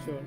Sure.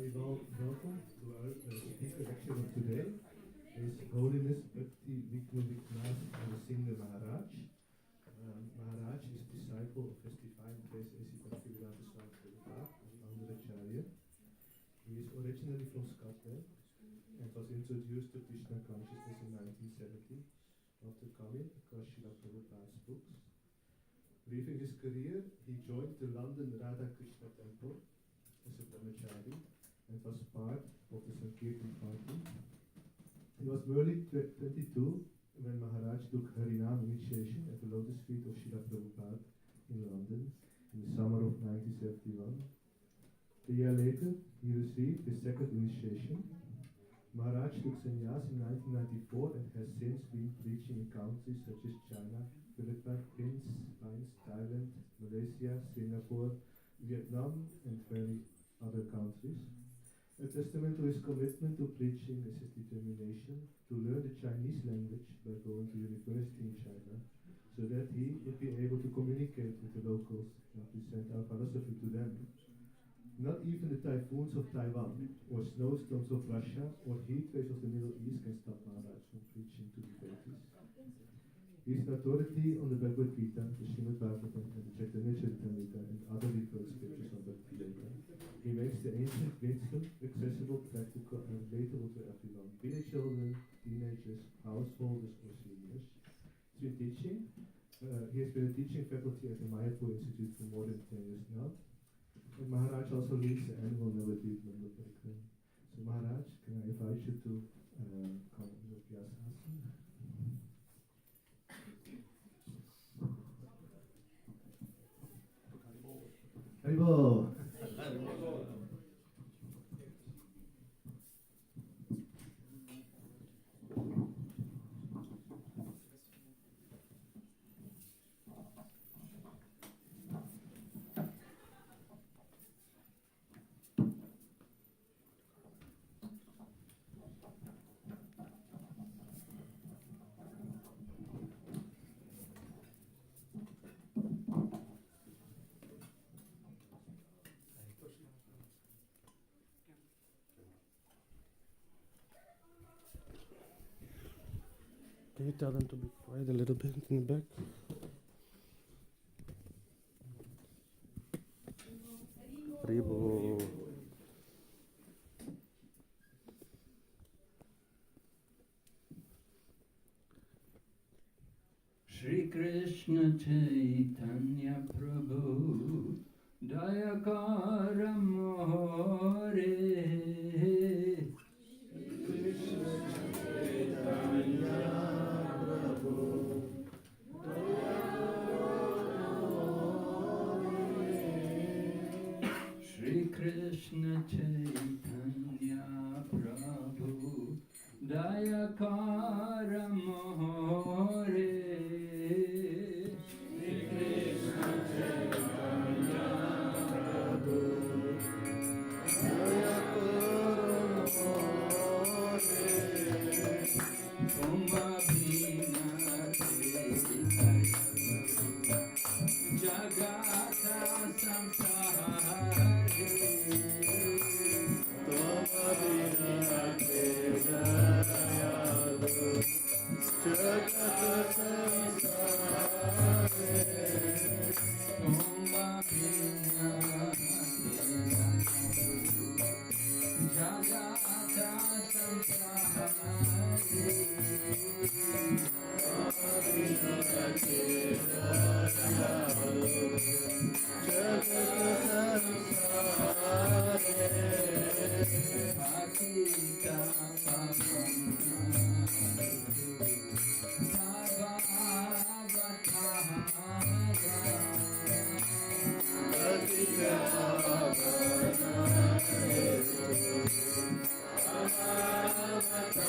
Welcome to our speaker lecture of today. His Holiness Bhakti Vignas Narasimha Maharaj. Maharaj is disciple of his divine grace A.C. Bhaktivedanta Swami Prabhupada, the Anandacharya. He is originally from Scotland and was introduced to Krishna consciousness in 1970 after coming across Srila Prabhupada's books. Briefing his career, he joined the London Radha Krishna Temple as a brahmachari and was part of the Sankirtan party. He was merely 22 when Maharaj took Harinam initiation at the lotus feet of Srila Prabhupada in London in the summer of 1971. A year later, he received his second initiation. Maharaj took sannyas in 1994 and has since been preaching in countries such as China, Philippines, Thailand, Malaysia, Singapore, Vietnam, and many other countries. A testament to his commitment to preaching is his determination to learn the Chinese language by going to university in China, so that he would be able to communicate with the locals and present our philosophy to them. Not even the typhoons of Taiwan, or snowstorms of Russia, or heat waves of the Middle East can stop Maharaj from preaching to devotees. He is an authority on the Bhagavad Gita, the Srimad Bhagavatam, and the Chaitanya Charitamrita, and other referred scriptures on Bhakti Yoga. He makes the ancient wisdom accessible, practical, and relatable to everyone, be they children, teenagers, householders, or seniors. He's been teaching. He has been a teaching faculty at the Mayapur Institute for more than 10 years now. And Maharaj also leads the annual Navadvip Member Program. So Maharaj, can I invite you to come on the Vyasasana? Haribol! Can you tell them to be quiet a little bit in the back? Haribo. Shri Krishna Chaitanya Prabhu Dayakara Mohore Krishna Chaitanya Prabhu Shri Krishna Chaitanya Prabhu Dayakara Mohore Shri Krishna Chaitanya Prabhu Dayakara Mohore Kumbha Bhina Jagata Samsahare Kumbha Bhina Jagata Samsahare Kumbha Bhina Jagata Samsahare Bhakti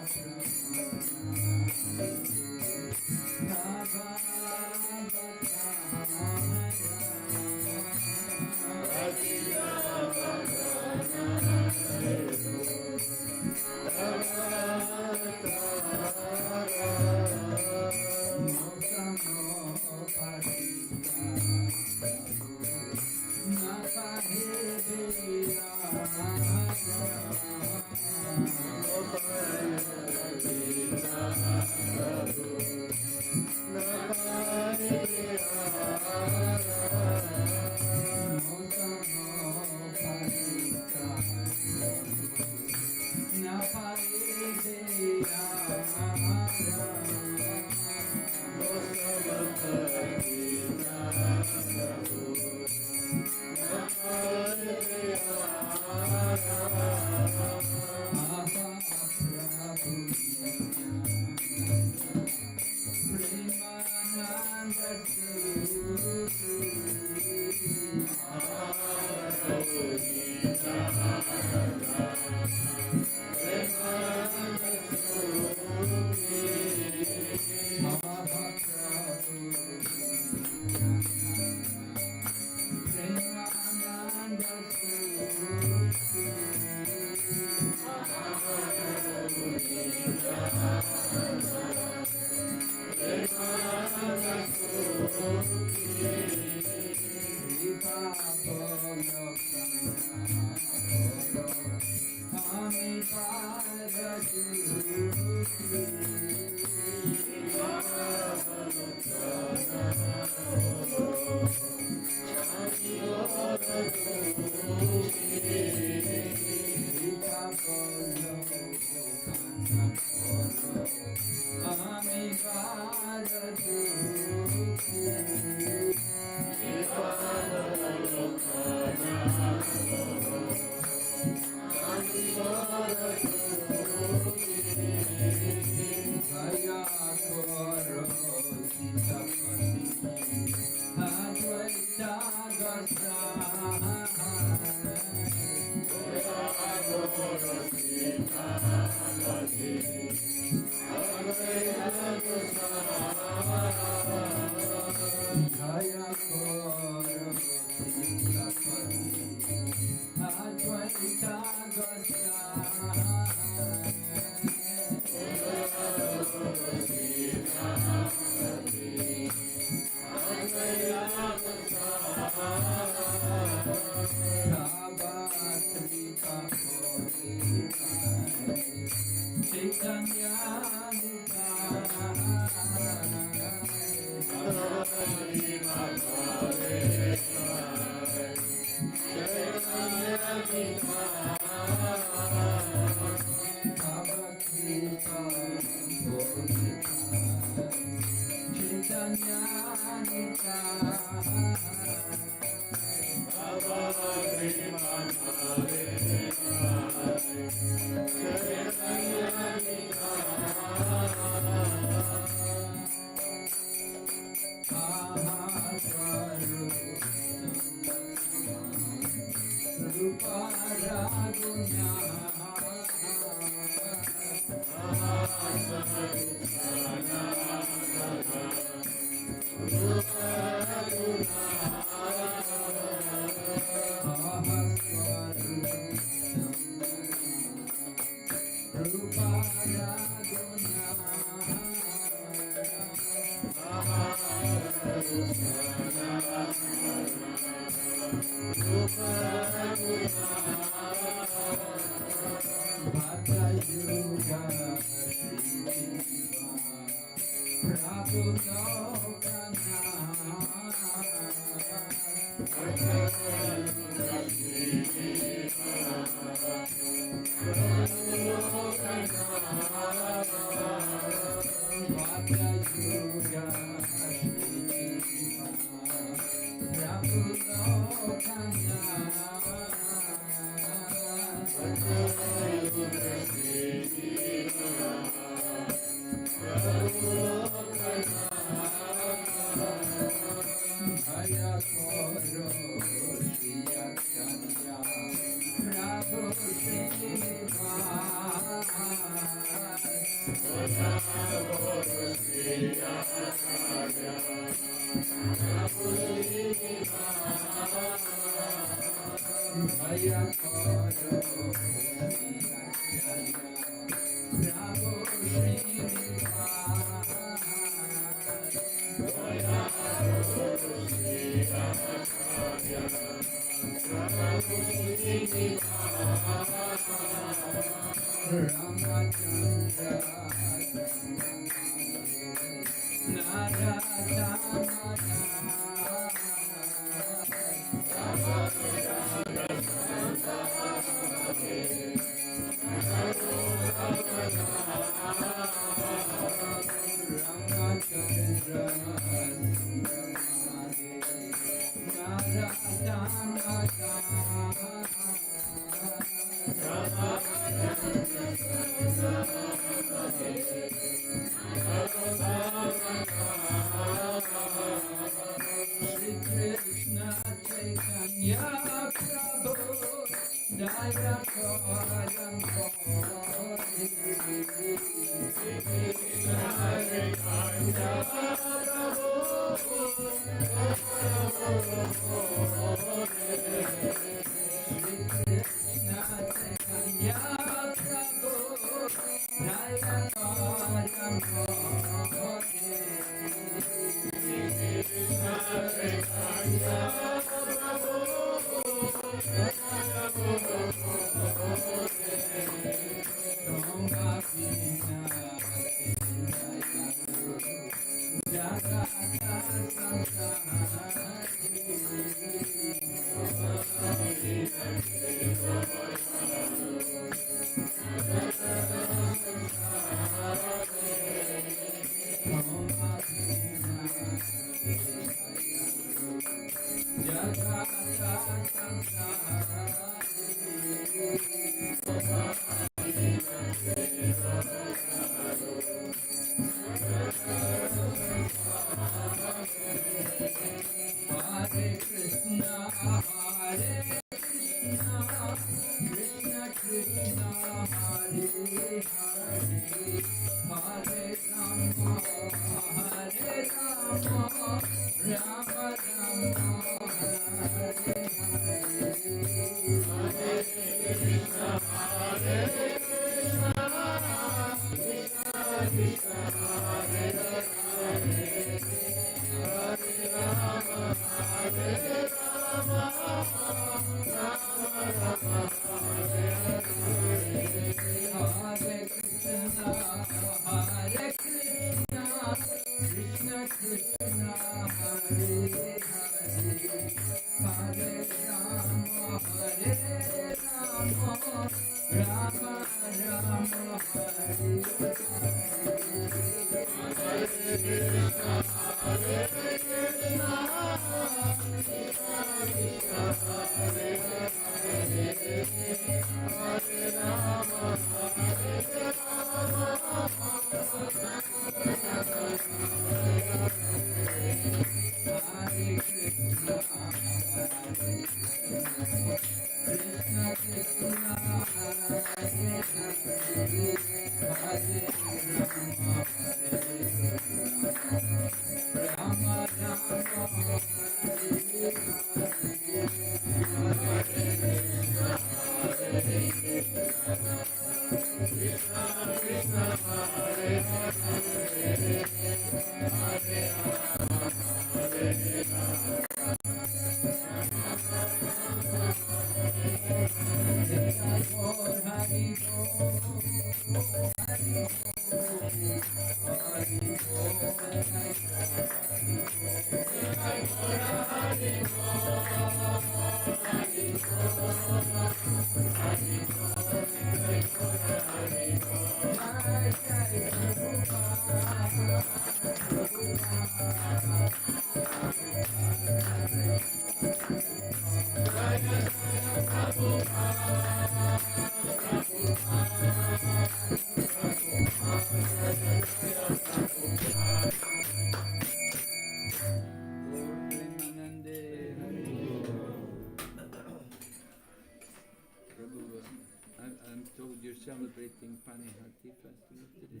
I'm told you're celebrating Panihati festival today.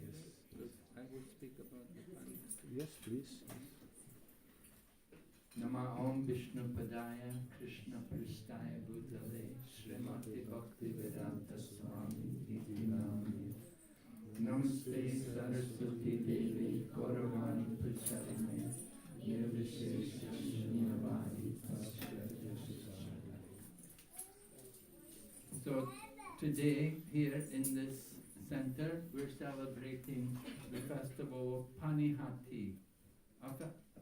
Yes. I will speak about the Panihati. Yes, please. Nama Om Vishnu Padaya Krishna Pristaya Bhutale Srimati Bhakti Vedanta Swami Iti Namani Namaste Saraswati Devi Gauravani Pracharine Nirvishesha Shunyavadi So today here in this center we're celebrating the festival of Panihati.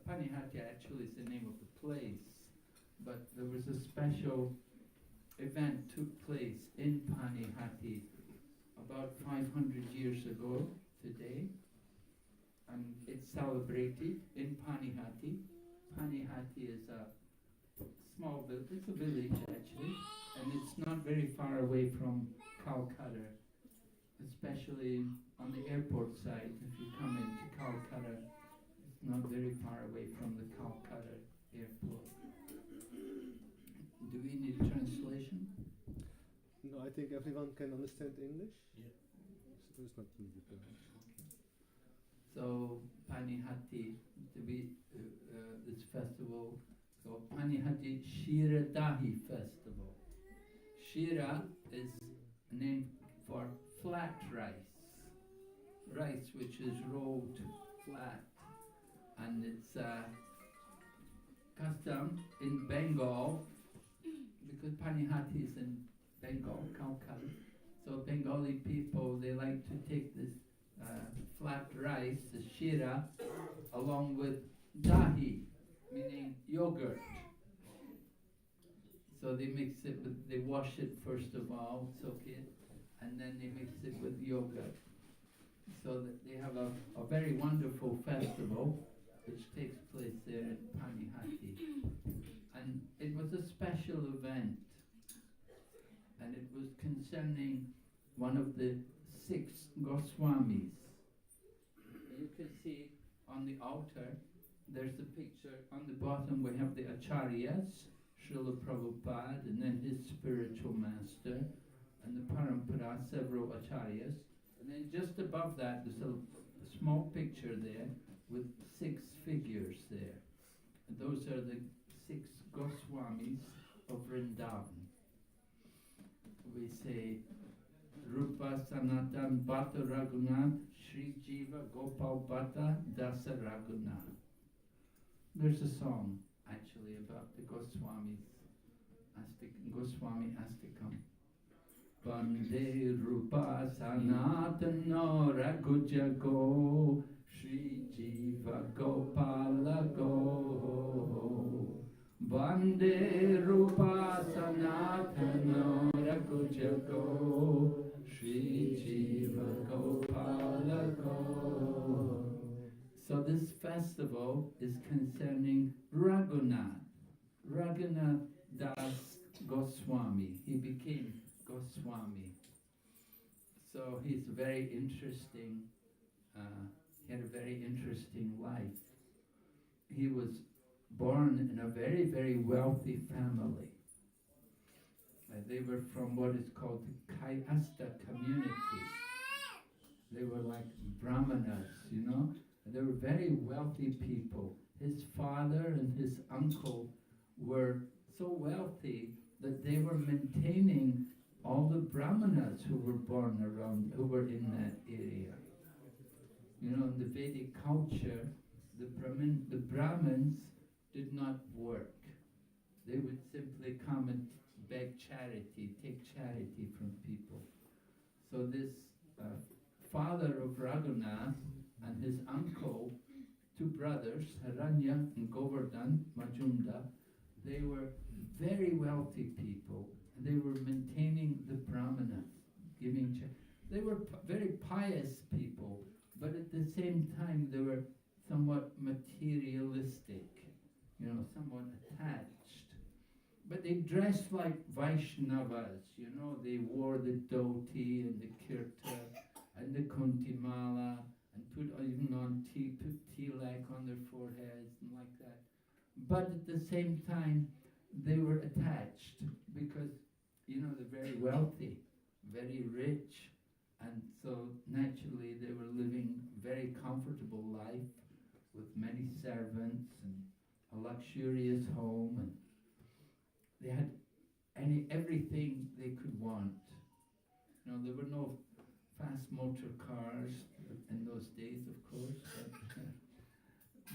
Panihati actually is the name of the place, but there was a special event took place in Panihati about 500 years ago today, and it's celebrated in Panihati. Panihati is a small village, it's a village actually, and it's not very far away from Calcutta, especially on the airport side. If you come into Calcutta, not very far away from the Calcutta airport. Do we need translation? No, I think everyone can understand English. Yeah. So it's not needed. So Panihati, to be this festival called Panihati Shira Dahi Festival. Shira is a name for flat rice, rice which is rolled flat. And it's custom in Bengal, because Panihati is in Bengal, Calcutta. So Bengali people, they like to take this flat rice, the shira, along with dahi, meaning yogurt. So they mix it with, they wash it first of all, soak it, and then they mix it with yogurt. So that they have a very wonderful festival which takes place there at Panihati. And it was a special event, and it was concerning one of the 6 Goswamis. You can see on the altar, there's a picture. On the bottom we have the Acharyas, Srila Prabhupada, and then his spiritual master, and the Parampara, several Acharyas. And then just above that, there's a small picture there with 6 figures there. And those are the 6 Goswamis of Vrindavan. We say, Rupa Sanatan Bhatta Raghunath, Sri Jiva Gopal Bhatta Dasa Raghunath. There's a song actually about the Goswamis Goswami has to come. Bande Rupa Sanatana Raghujago Shri Jiva Gopala Go. Bande Rupa Sanatana Raghujago Shri Jiva Gopala Go. So this festival is concerning Raghunath. Raghunath Das Goswami. He became Goswami. So he's very interesting. He had a very interesting life. He was born in a very, very wealthy family. They were from what is called the Kayasta community. They were like Brahmanas, you know. They were very wealthy people. His father and his uncle were so wealthy that they were maintaining all the Brahmanas who were born around, who were in that area. You know, in the Vedic culture, the Brahmins did not work. They would simply come and beg charity, take charity from people. So this father of Raghunath and his uncle, two brothers, Haranya and Govardhan Majumdar, they were very wealthy people. They were maintaining the Brahmanas, giving charity. They were very pious people, but at the same time they were somewhat materialistic, you know, somewhat attached. But they dressed like Vaishnavas, you know, they wore the dhoti and the kirta and the kuntimala and put even on put tilak on their foreheads and like that. But at the same time, they were attached because, you know, they're very wealthy, very rich, and so naturally they were living a very comfortable life with many servants and a luxurious home, and they had everything they could want. You know, there were no fast motor cars in those days, of course,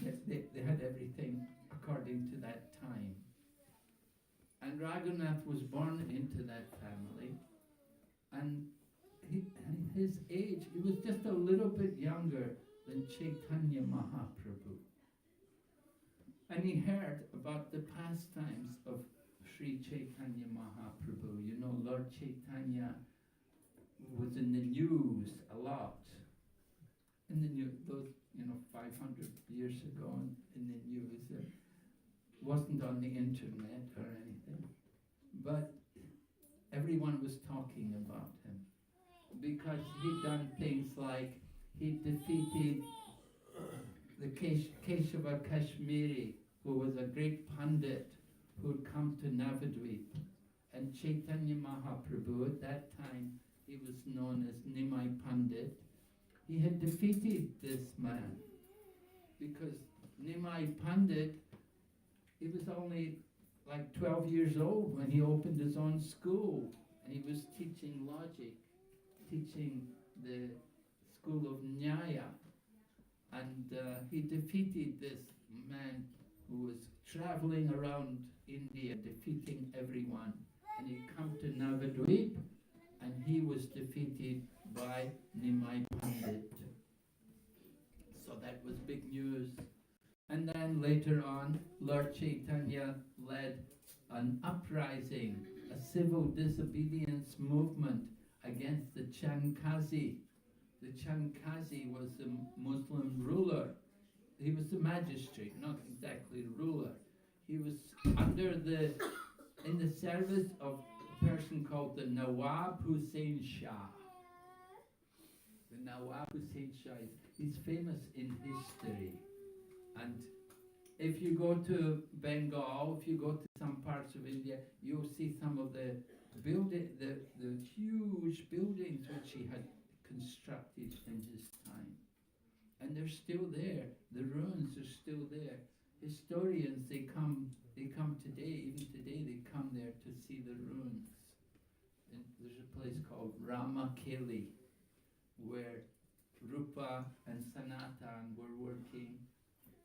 but they had everything according to that time. And Raghunath was born into that family, and his age, he was just a little bit younger than Chaitanya Mahaprabhu. And he heard about the pastimes of Sri Chaitanya Mahaprabhu. You know, Lord Chaitanya was in the news a lot. In the news, those, 500 years ago in the news. It wasn't on the internet or anything. But everyone was talking about him because he'd done things like he defeated the Keshava Kashmiri, who was a great Pandit who had come to Navadvip. And Chaitanya Mahaprabhu, at that time, he was known as Nimai Pandit. He had defeated this man because Nimai Pandit, he was only like 12 years old when he opened his own school, and he was teaching logic, teaching the school of Nyaya. And he defeated this man who was traveling around India, defeating everyone. And he come to Navadvip, and he was defeated by Nimai Pandit. So that was big news. And then later on, Lord Chaitanya led an uprising, a civil disobedience movement against the Chankazi. The Chankazi was the Muslim ruler. He was the magistrate, not exactly ruler. He was in the service of a person called the Nawab Hussain Shah. The Nawab Hussain Shah, he's famous in history. And if you go to Bengal, if you go to some parts of India, you'll see some of the huge buildings which he had constructed in his time. And they're still there. The ruins are still there. Historians, they come today, even today they come there to see the ruins. And there's a place called Ramakeli, where Rupa and Sanatan were working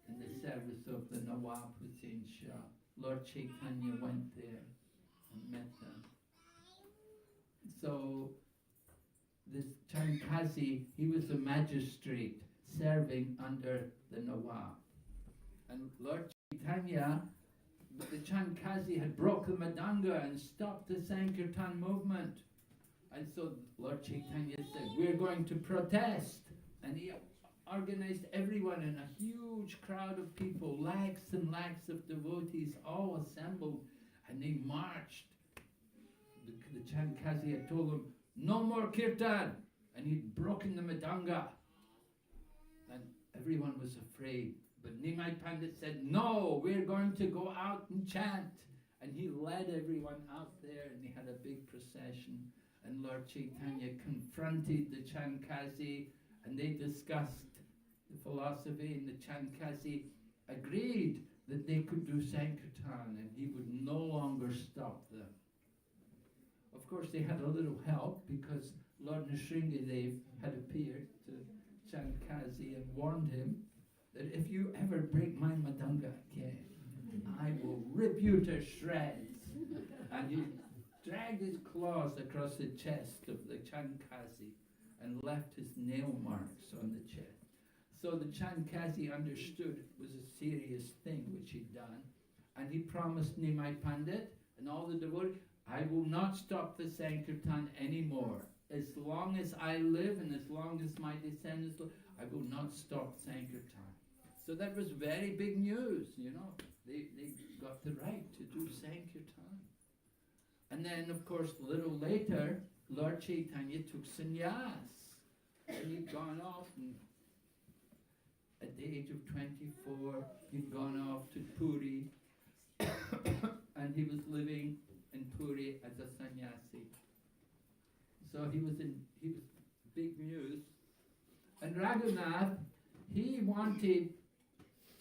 in the service of the Nawab Hussain Shah. Lord Chaitanya went there and met them. so this Chankazi, he was a magistrate serving under the Nawab. And Lord Chaitanya, the Chankazi had broken Madanga and stopped the Sankirtan movement. And so Lord Chaitanya said, we're going to protest. And he organized everyone in a huge crowd of people, lakhs and lakhs of devotees all assembled, and they marched. The Chankazi had told them, no more kirtan, and he'd broken the Madanga. And everyone was afraid. But Nimai Pandit said, no, we're going to go out and chant. And he led everyone out there, and they had a big procession. And Lord Chaitanya confronted the Chankazi, and they discussed the philosophy, and the Chankazi agreed that they could do Sankirtan, and he would no longer stop them. Of course, they had a little help, because Lord Nrsingadev had appeared to Chankazi and warned him that if you ever break my Madanga again, I will rip you to shreds. And he dragged his claws across the chest of the Chankazi and left his nail marks on the chest. So the Chankazi understood it was a serious thing which he'd done, and he promised Nimai Pandit and all the devotees, I will not stop the Sankirtan anymore. As long as I live and as long as my descendants live, I will not stop Sankirtan. So that was very big news, you know. They got the right to do Sankirtan. And then, of course, a little later, Lord Chaitanya took sannyas. And he'd gone off, and at the age of 24, he'd gone off to Puri. And he was living in Puri as a sannyasi. So he was big news. And Raghunath, he wanted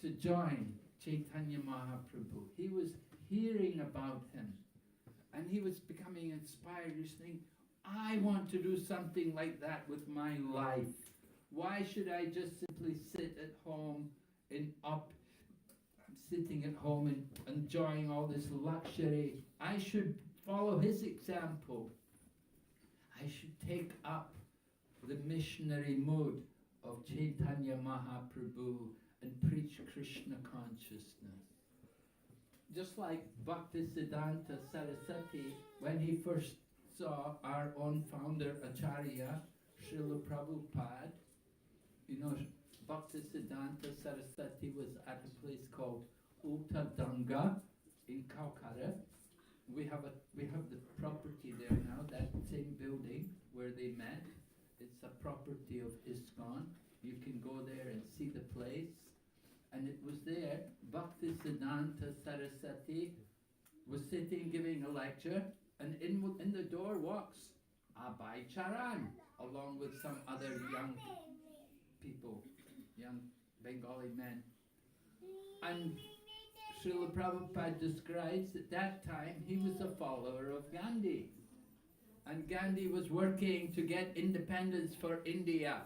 to join Chaitanya Mahaprabhu. He was hearing about him, and he was becoming inspired. He was thinking, I want to do something like that with my life. Why should I just simply sit at home sitting at home and enjoying all this luxury? I should follow his example. I should take up the missionary mode of Chaitanya Mahaprabhu and preach Krishna consciousness. Just like Bhaktisiddhanta Saraswati, when he first saw our own founder Acharya, Srila Prabhupada, you know, Bhaktisiddhanta Saraswati was at a place called Uttadanga in Calcutta. We have the property there now, that same building where they met. It's a property of ISKCON. You can go there and see the place. And it was there, Bhaktisiddhanta Saraswati was sitting giving a lecture, and in the door walks Abhay Charan, along with some other young people, young Bengali men. And Srila Prabhupada describes at that time he was a follower of Gandhi. And Gandhi was working to get independence for India.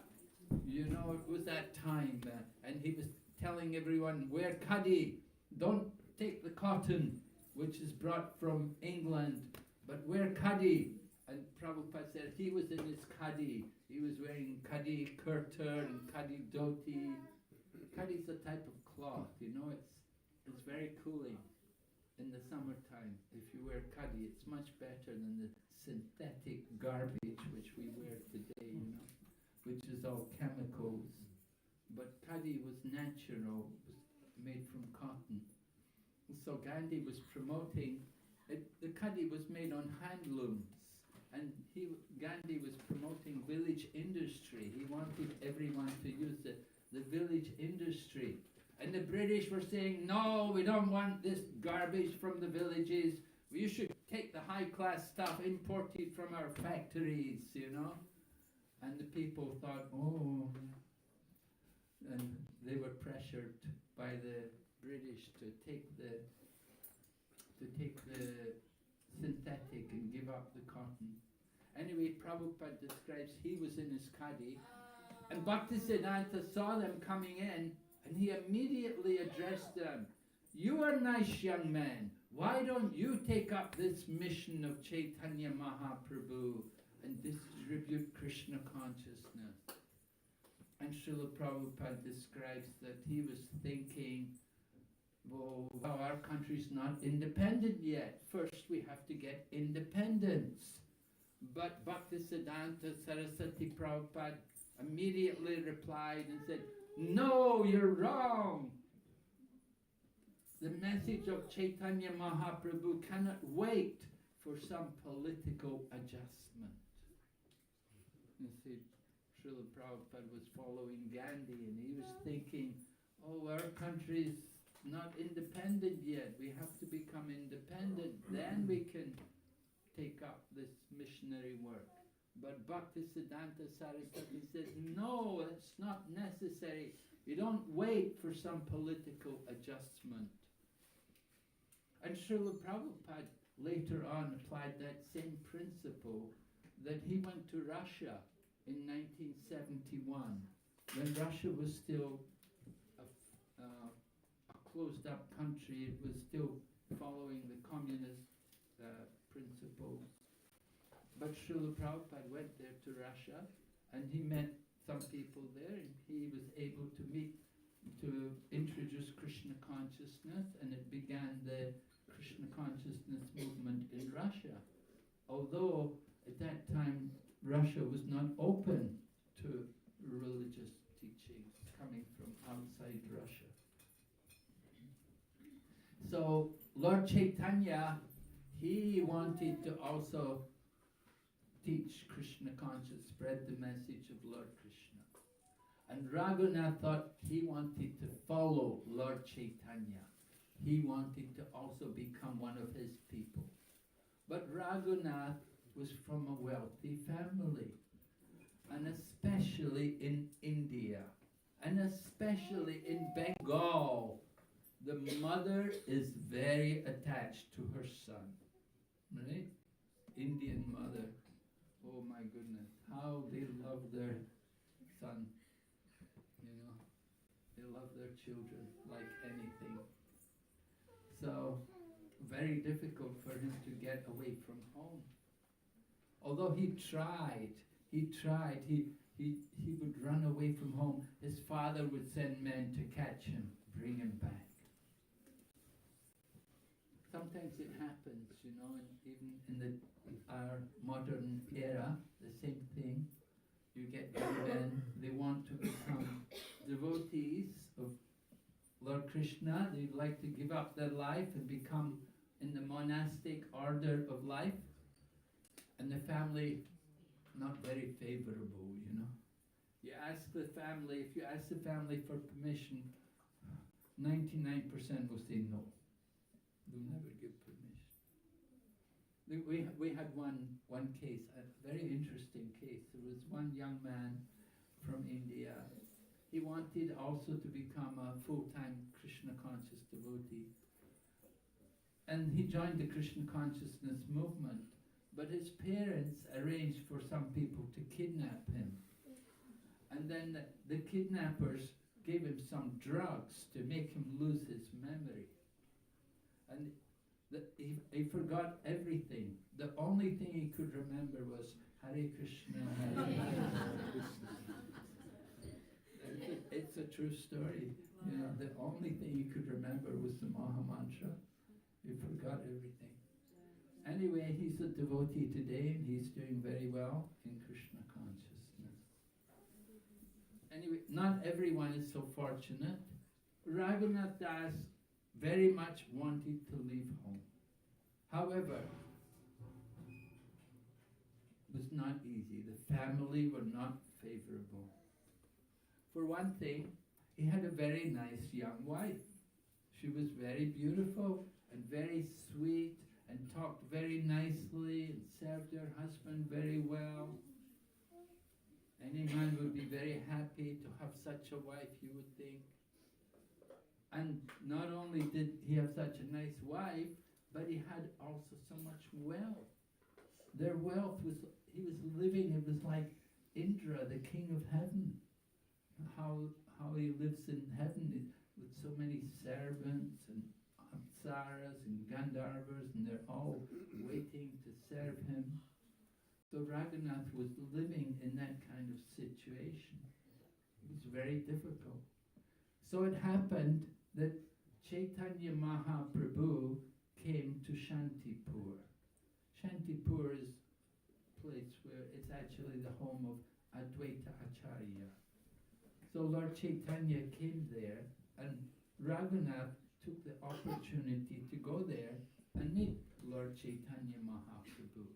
You know, it was that time. And he was telling everyone, wear khadi, don't take the cotton which is brought from England, but wear khadi. And Prabhupada said he was in his khadi. He was wearing khadi kurta and khadi dhoti. Khadi is a type of cloth, you know, it's very cooling in the summertime. If you wear khadi, it's much better than the synthetic garbage which we wear today, you know, which is all chemicals. But khadi was natural, was made from cotton. So Gandhi was promoting, the khadi was made on handlooms, and Gandhi was promoting village industry. He wanted everyone to use the village industry. And the British were saying, no, we don't want this garbage from the villages. You should take the high-class stuff imported from our factories, you know. And the people thought, oh, and they were pressured by the British to take the synthetic and give up the cotton. Anyway, Prabhupada describes he was in his khadi, and Bhaktisiddhanta saw them coming in, and he immediately addressed them. You are nice young men. Why don't you take up this mission of Chaitanya Mahaprabhu and distribute Krishna consciousness. And Srila Prabhupada describes that he was thinking, well, our country's not independent yet. First we have to get independence. But Bhaktisiddhanta Saraswati Prabhupada immediately replied and said, no, you're wrong. The message of Chaitanya Mahaprabhu cannot wait for some political adjustment. You see, Srila Prabhupada was following Gandhi and he was thinking, oh, our country's not independent yet. We have to become independent. Then we can take up this missionary work. But Bhaktisiddhanta Saraswati says, no, it's not necessary. You don't wait for some political adjustment. And Srila Prabhupada later on applied that same principle, that he went to Russia in 1971, when Russia was still a closed up country. It was still following the communist principles. But Srila Prabhupada went there to Russia and he met some people there, and he was able to introduce Krishna consciousness, and it began the Krishna consciousness movement in Russia. Although at that time Russia was not open to religious teachings coming from outside Russia. So Lord Chaitanya, he wanted to also teach Krishna consciousness, spread the message of Lord Krishna. And Raghunath thought he wanted to follow Lord Chaitanya. He wanted to also become one of his people. But Raghunath was from a wealthy family, and especially in India, and especially in Bengal, the mother is very attached to her son, right? Indian mother, oh my goodness, how they love their son, you know, they love their children like anything. So, very difficult for him to get away from home. Although he would run away from home. His father would send men to catch him, bring him back. Sometimes it happens, you know, and even in our modern era, the same thing. You get young men, they want to become devotees of Lord Krishna. They'd like to give up their life and become in the monastic order of life. And the family, not very favorable, you know. You ask the family, if you ask the family for permission, 99% will say no. They'll never give permission. We had one case, a very interesting case. There was one young man from India. He wanted also to become a full-time Krishna conscious devotee. And he joined the Krishna consciousness movement. But his parents arranged for some people to kidnap him. And then the kidnappers gave him some drugs to make him lose his memory. And he forgot everything. The only thing he could remember was Hare Krishna, Hare Krishna. It's a true story. You know, the only thing he could remember was the Maha Mantra. He forgot everything. Anyway, he's a devotee today and he's doing very well in Krishna consciousness. Anyway, not everyone is so fortunate. Raghunath Das very much wanted to leave home. However, it was not easy. The family were not favorable. For one thing, he had a very nice young wife. She was very beautiful and very sweet and talked very nicely and served her husband very well. Any man would be very happy to have such a wife, you would think. And not only did he have such a nice wife, but he had also so much wealth. Their wealth was, he was living, it was like Indra, the king of heaven. How he lives in heaven with so many servants and apsaras and gandharvas, and they're all waiting to serve him. So Raghunath was living in that kind of situation. It was very difficult. So it happened that Chaitanya Mahaprabhu came to Shantipur. Shantipur is a place where it's actually the home of Advaita Acharya. So Lord Chaitanya came there, and Raghunath took the opportunity to go there and meet Lord Chaitanya Mahaprabhu.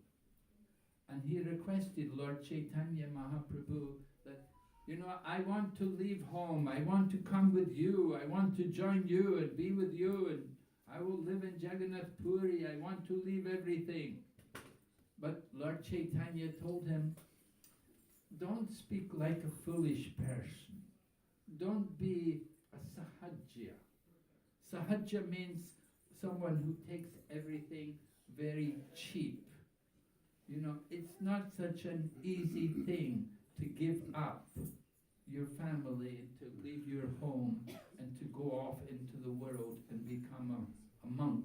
And he requested Lord Chaitanya Mahaprabhu that, I want to leave home, I want to come with you, I want to join you and be with you, and I will live in Jagannath Puri, I want to leave everything. But Lord Chaitanya told him, don't speak like a foolish person. Don't be a sahajya. Sahajya means someone who takes everything very cheap. It's not such an easy thing to give up your family, and to leave your home, and to go off into the world and become a monk.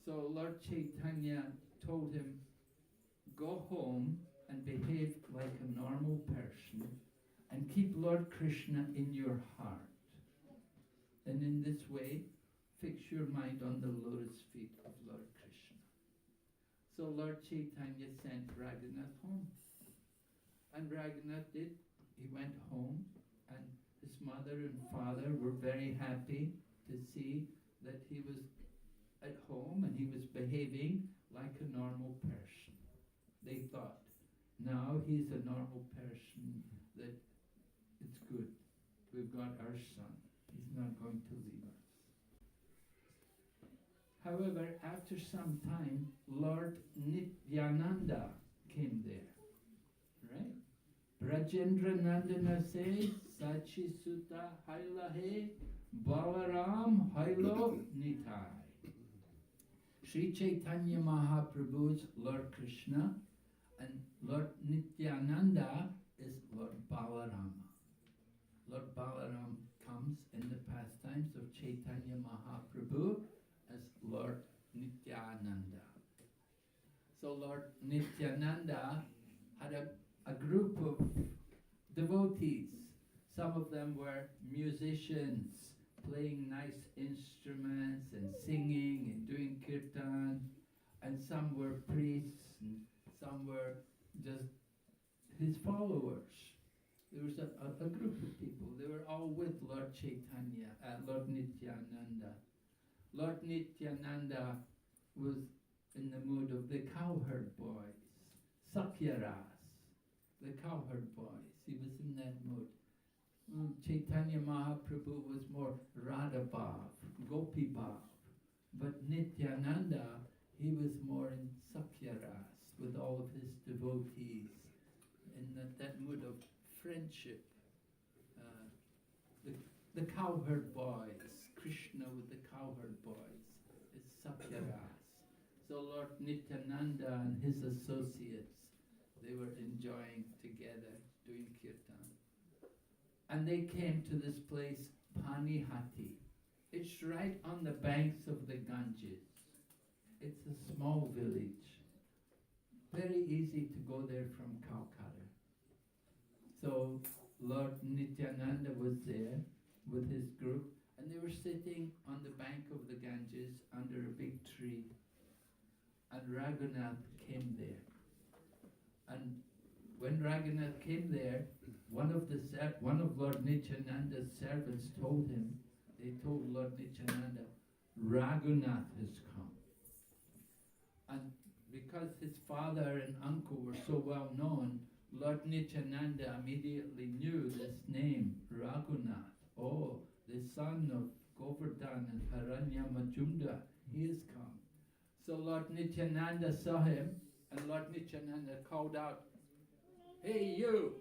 So Lord Chaitanya told him, go home and behave like a normal person, and keep Lord Krishna in your heart. And in this way, fix your mind on the lotus feet of Lord Krishna. So Lord Chaitanya sent Raghunath home. And Raghunath did. He went home, and his mother and father were very happy to see that he was at home and he was behaving like a normal person. They thought, now he's a normal person, that it's good. We've got our son. He's not going to leave us. However, after some time, Lord Nityananda came there. Right? Brajendra Nandana says, Sachi Sutta Hailahe Balaram Hailo Nitai. Sri Chaitanya Mahaprabhu's Lord Krishna, and Lord Nityananda is Lord Balarama. Lord Balaram comes in the pastimes of Chaitanya Mahaprabhu as Lord Nityananda. So Lord Nityananda had a group of devotees. Some of them were musicians, playing nice instruments and singing and doing kirtan, and some were priests, and some were just his followers. There was a group of people. They were all with Lord Chaitanya, Lord Nityananda. Lord Nityananda was in the mood of the cowherd boys, Sakyaras, the cowherd boys. He was in that mood. Chaitanya Mahaprabhu was more Radhabhav, Gopi Bhav. But Nityananda, he was more in Sakyaras with all of his devotees, in that mood of friendship. The cowherd boys, Krishna with the cowherd boys, is Sakyaras. So Lord Nityananda and his associates, they were enjoying together, doing kirtan. And they came to this place, Panihati. It's right on the banks of the Ganges. It's a small village. Very easy to go there from Calcutta. So Lord Nityananda was there with his group, and they were sitting on the bank of the Ganges under a big tree. And Raghunath came there. And when Raghunath came there, one of Lord Nityananda's servants told him, they told Lord Nityananda, Raghunath has come. And because his father and uncle were so well known, Lord Nityananda immediately knew this name, Raghunath. Oh, the son of Govardhan and Haranya Majumdar, he has come. So Lord Nityananda saw him, and Lord Nityananda called out, hey you,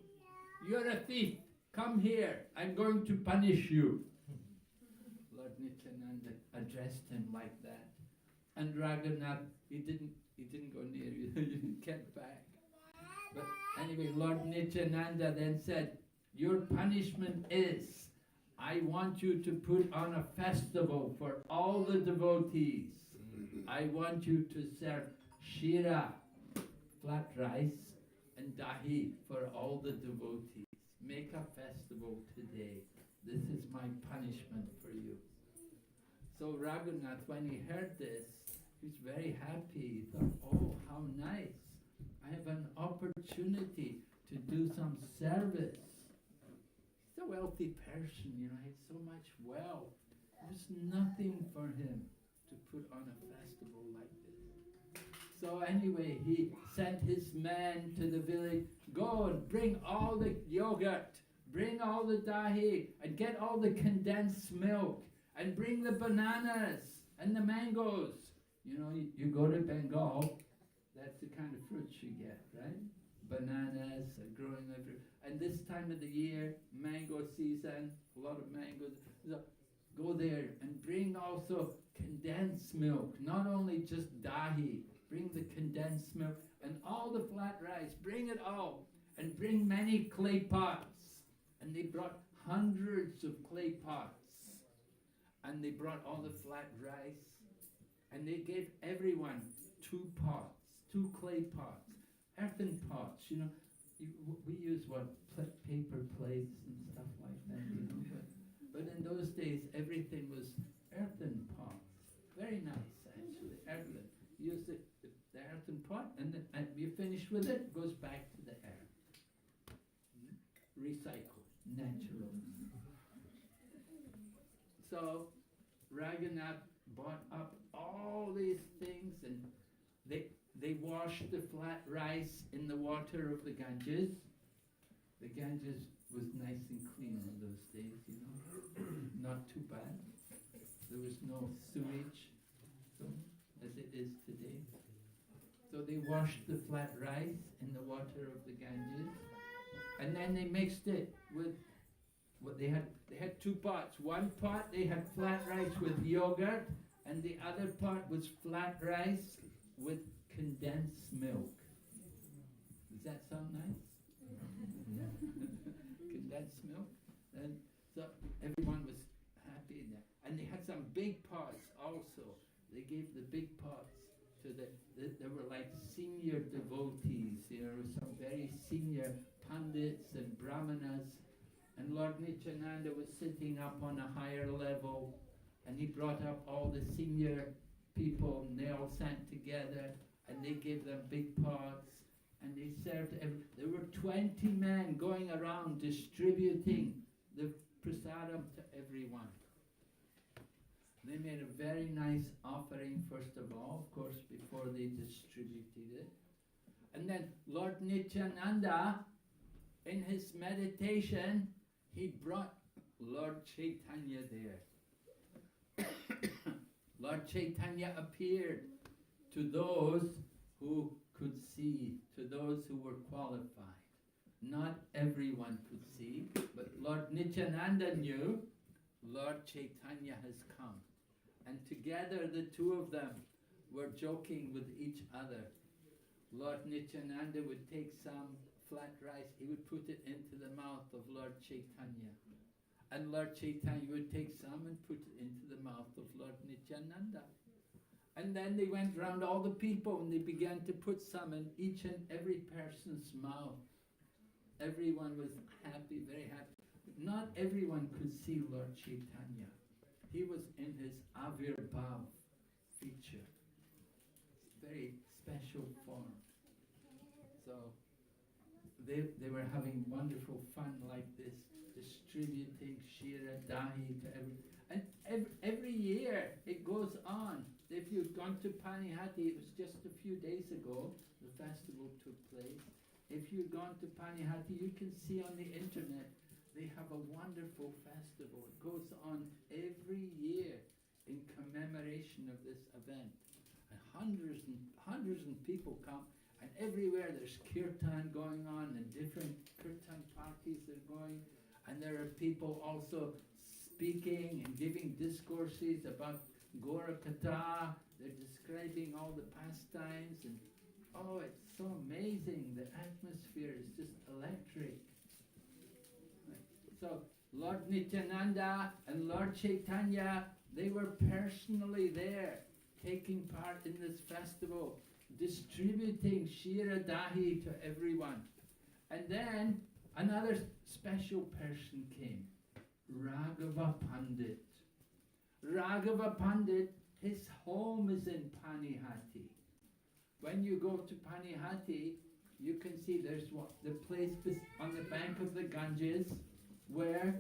you're a thief, come here, I'm going to punish you. Lord Nityananda addressed him like that. And Raghunath, he didn't go near you, he kept back. But anyway, Lord Nityananda then said, your punishment is, I want you to put on a festival for all the devotees. I want you to serve Shira, flat rice and dahi for all the devotees. Make a festival today. This is my punishment for you. So Raghunath, when he heard this, he was very happy. He thought, oh, how nice. I have an opportunity to do some service. He's a wealthy person, you know, he had so much wealth. It was nothing for him to put on a festival like this. So anyway, he sent his men to the village, go and bring all the yogurt, bring all the dahi, and get all the condensed milk, and bring the bananas and the mangoes. You know, you go to Bengal, that's the kind of fruits you get, right? Bananas are growing everywhere. And this time of the year, mango season, a lot of mangoes. So go there and bring also condensed milk, not only just dahi, bring the condensed milk and all the flat rice, bring it all, and bring many clay pots. And they brought hundreds of clay pots. And they brought all the flat rice, and they gave everyone 2 pots, 2 clay pots, earthen pots, you know. We use paper plates and stuff like that, you know. But in those days, everything was earthen pots. Very nice, actually, earthen. You use the earthen pot, and you finish with it, it goes back to the earth. Recycle, natural. So Raghunath bought up all these things, and they washed the flat rice in the water of the Ganges. The Ganges was nice and clean in those days, you know, not too bad. There was no sewage, so, as it is today. So they washed the flat rice in the water of the Ganges, and then they mixed it with what they had 2 pots. One pot they had flat rice with yogurt, and the other pot was flat rice with condensed milk. Does that sound nice? Condensed milk. And so everyone was happy in there. And they had some big pots also. They gave the big pots to there were like senior devotees, there were some very senior pandits and brahmanas. And Lord Nityananda was sitting up on a higher level, and he brought up all the senior people, and they all sat together, and they gave them big pots, and they served there were 20 men going around distributing the prasadam to everyone. They made a very nice offering, first of all, of course, before they distributed it. And then Lord Nityananda, in his meditation, he brought Lord Chaitanya there. Lord Chaitanya appeared to those who could see, to those who were qualified. Not everyone could see, but Lord Nityananda knew Lord Chaitanya has come. And together the 2 of them were joking with each other. Lord Nityananda would take some flat rice, he would put it into the mouth of Lord Chaitanya. And Lord Chaitanya would take some and put it into the mouth of Lord Nityananda. And then they went round all the people and they began to put some in each and every person's mouth. Everyone was happy, very happy. Not everyone could see Lord Chaitanya. He was in his Avirbhav feature. Very special form. So they were having wonderful fun like this, distributing Shira Dahi to everyone. And every year it goes on. If you've gone to Panihati, it was just a few days ago, the festival took place. If you've gone to Panihati, you can see on the internet, they have a wonderful festival. It goes on every year in commemoration of this event. And hundreds of people come, and everywhere there's kirtan going on, and different kirtan parties are going, and there are people also speaking and giving discourses about Gaurakatha. They're describing all the pastimes, and oh, it's so amazing. The atmosphere is just electric. So Lord Nityananda and Lord Chaitanya, they were personally there, taking part in this festival. distributing Shira Dahi to everyone. And then another special person came, Raghava Pandit. Raghava Pandit, his home is in Panihati. When you go to Panihati, you can see there's the place on the bank of the Ganges where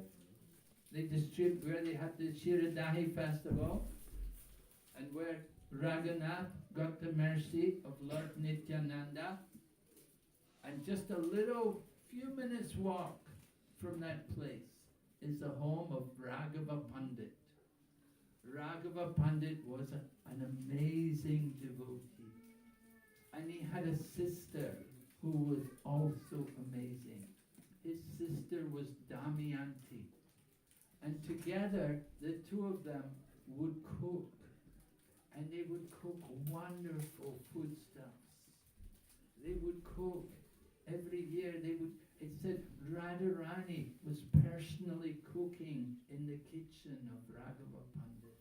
they had the Shiradahi festival, and where Raghunath got the mercy of Lord Nityananda. And just a few minutes walk from that place is the home of Raghava Pandit. Raghava Pandit was an amazing devotee. And he had a sister who was also amazing. His sister was Damayanti. And together, the two of them would cook. And they would cook wonderful foodstuffs. They would cook every year. It said Radharani was personally cooking in the kitchen of Raghava Pandit.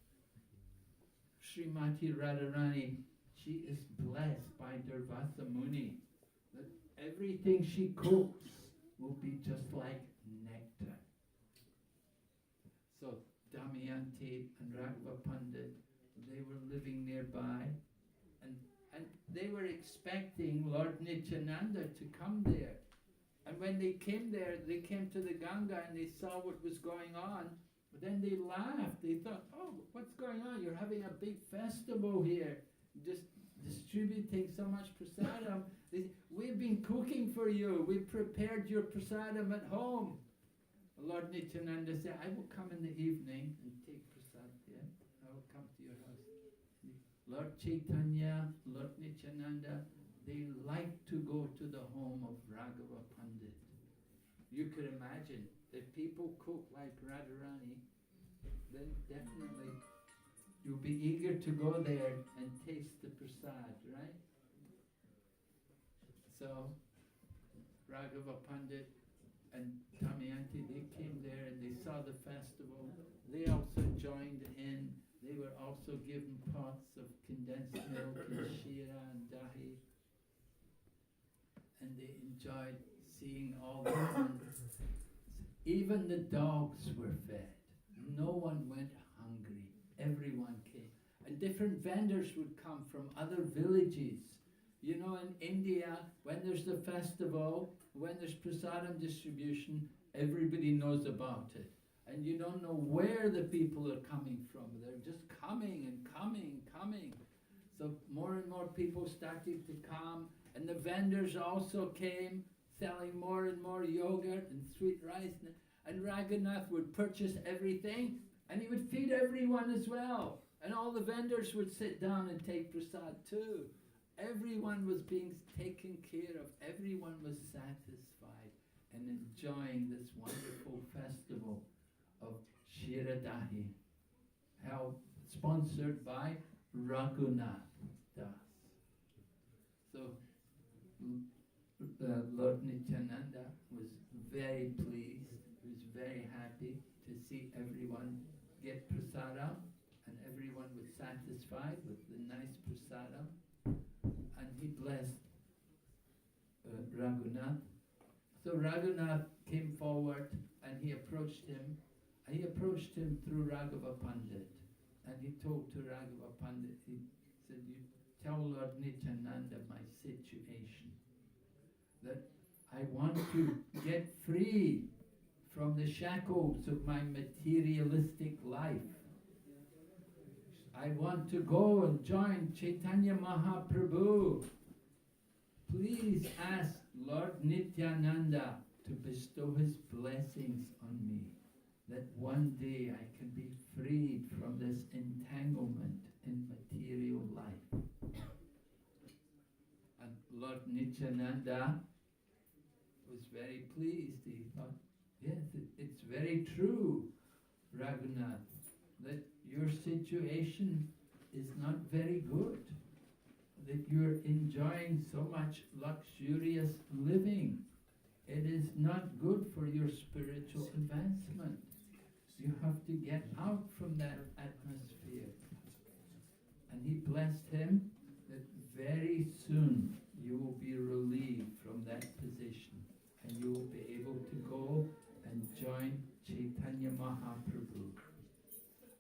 Srimati Radharani, she is blessed by Durvasa Muni, that everything she cooks will be just like nectar. So Damayanti and Raghava Pandit, they were living nearby, and they were expecting Lord Nityananda to come there. And when they came there, they came to the Ganga and they saw what was going on. But then they laughed. They thought, oh, what's going on? You're having a big festival here, just distributing so much prasadam. They said, we've been cooking for you. We've prepared your prasadam at home. Lord Nityananda said, I will come in the evening and take prasad. Yeah? I will come to your house. Lord Chaitanya, Lord Nityananda, they like to go to the home of Raghava Pandit. You could imagine, if people cook like Radharani, then definitely you'll be eager to go there and taste the prasad, right? So, Raghava Pandit and Damayanti, they came there and they saw the festival. They also joined in. They were also given pots of condensed milk and shira and dahi. And they enjoyed seeing all the wonders. Even the dogs were fed. No one went hungry. Everyone came. And different vendors would come from other villages. You know, in India, when there's the festival, when there's prasadam distribution, everybody knows about it. And you don't know where the people are coming from. They're just coming and coming. So more and more people started to come. And the vendors also came, selling more and more yogurt and sweet rice. And Raghunath would purchase everything, and he would feed everyone as well. And all the vendors would sit down and take prasad too. Everyone was being taken care of. Everyone was satisfied and enjoying this wonderful festival of Shiradahi, held, sponsored by Raghunath Das. So Lord Nityananda was very pleased, he was very happy to see everyone get prasadam, and everyone was satisfied with the nice prasadam, and he blessed Raghunath. So Raghunath came forward and he approached him through Raghava Pandit, and he told to Raghava Pandit, he said, you tell Lord Nityananda my situation, that I want to get free from the shackles of my materialistic life. I want to go and join Chaitanya Mahaprabhu. Please ask Lord Nityananda to bestow his blessings on me, that one day I can be freed from this entanglement in material life. And Lord Nityananda was very pleased. He thought, yes, it's very true, Raghunath, that your situation is not very good, that you're enjoying so much luxurious living. It is not good for your spiritual advancement. You have to get out from that atmosphere. And he blessed him that very soon you will be relieved from that position and you will be able to go and join Chaitanya Mahaprabhu.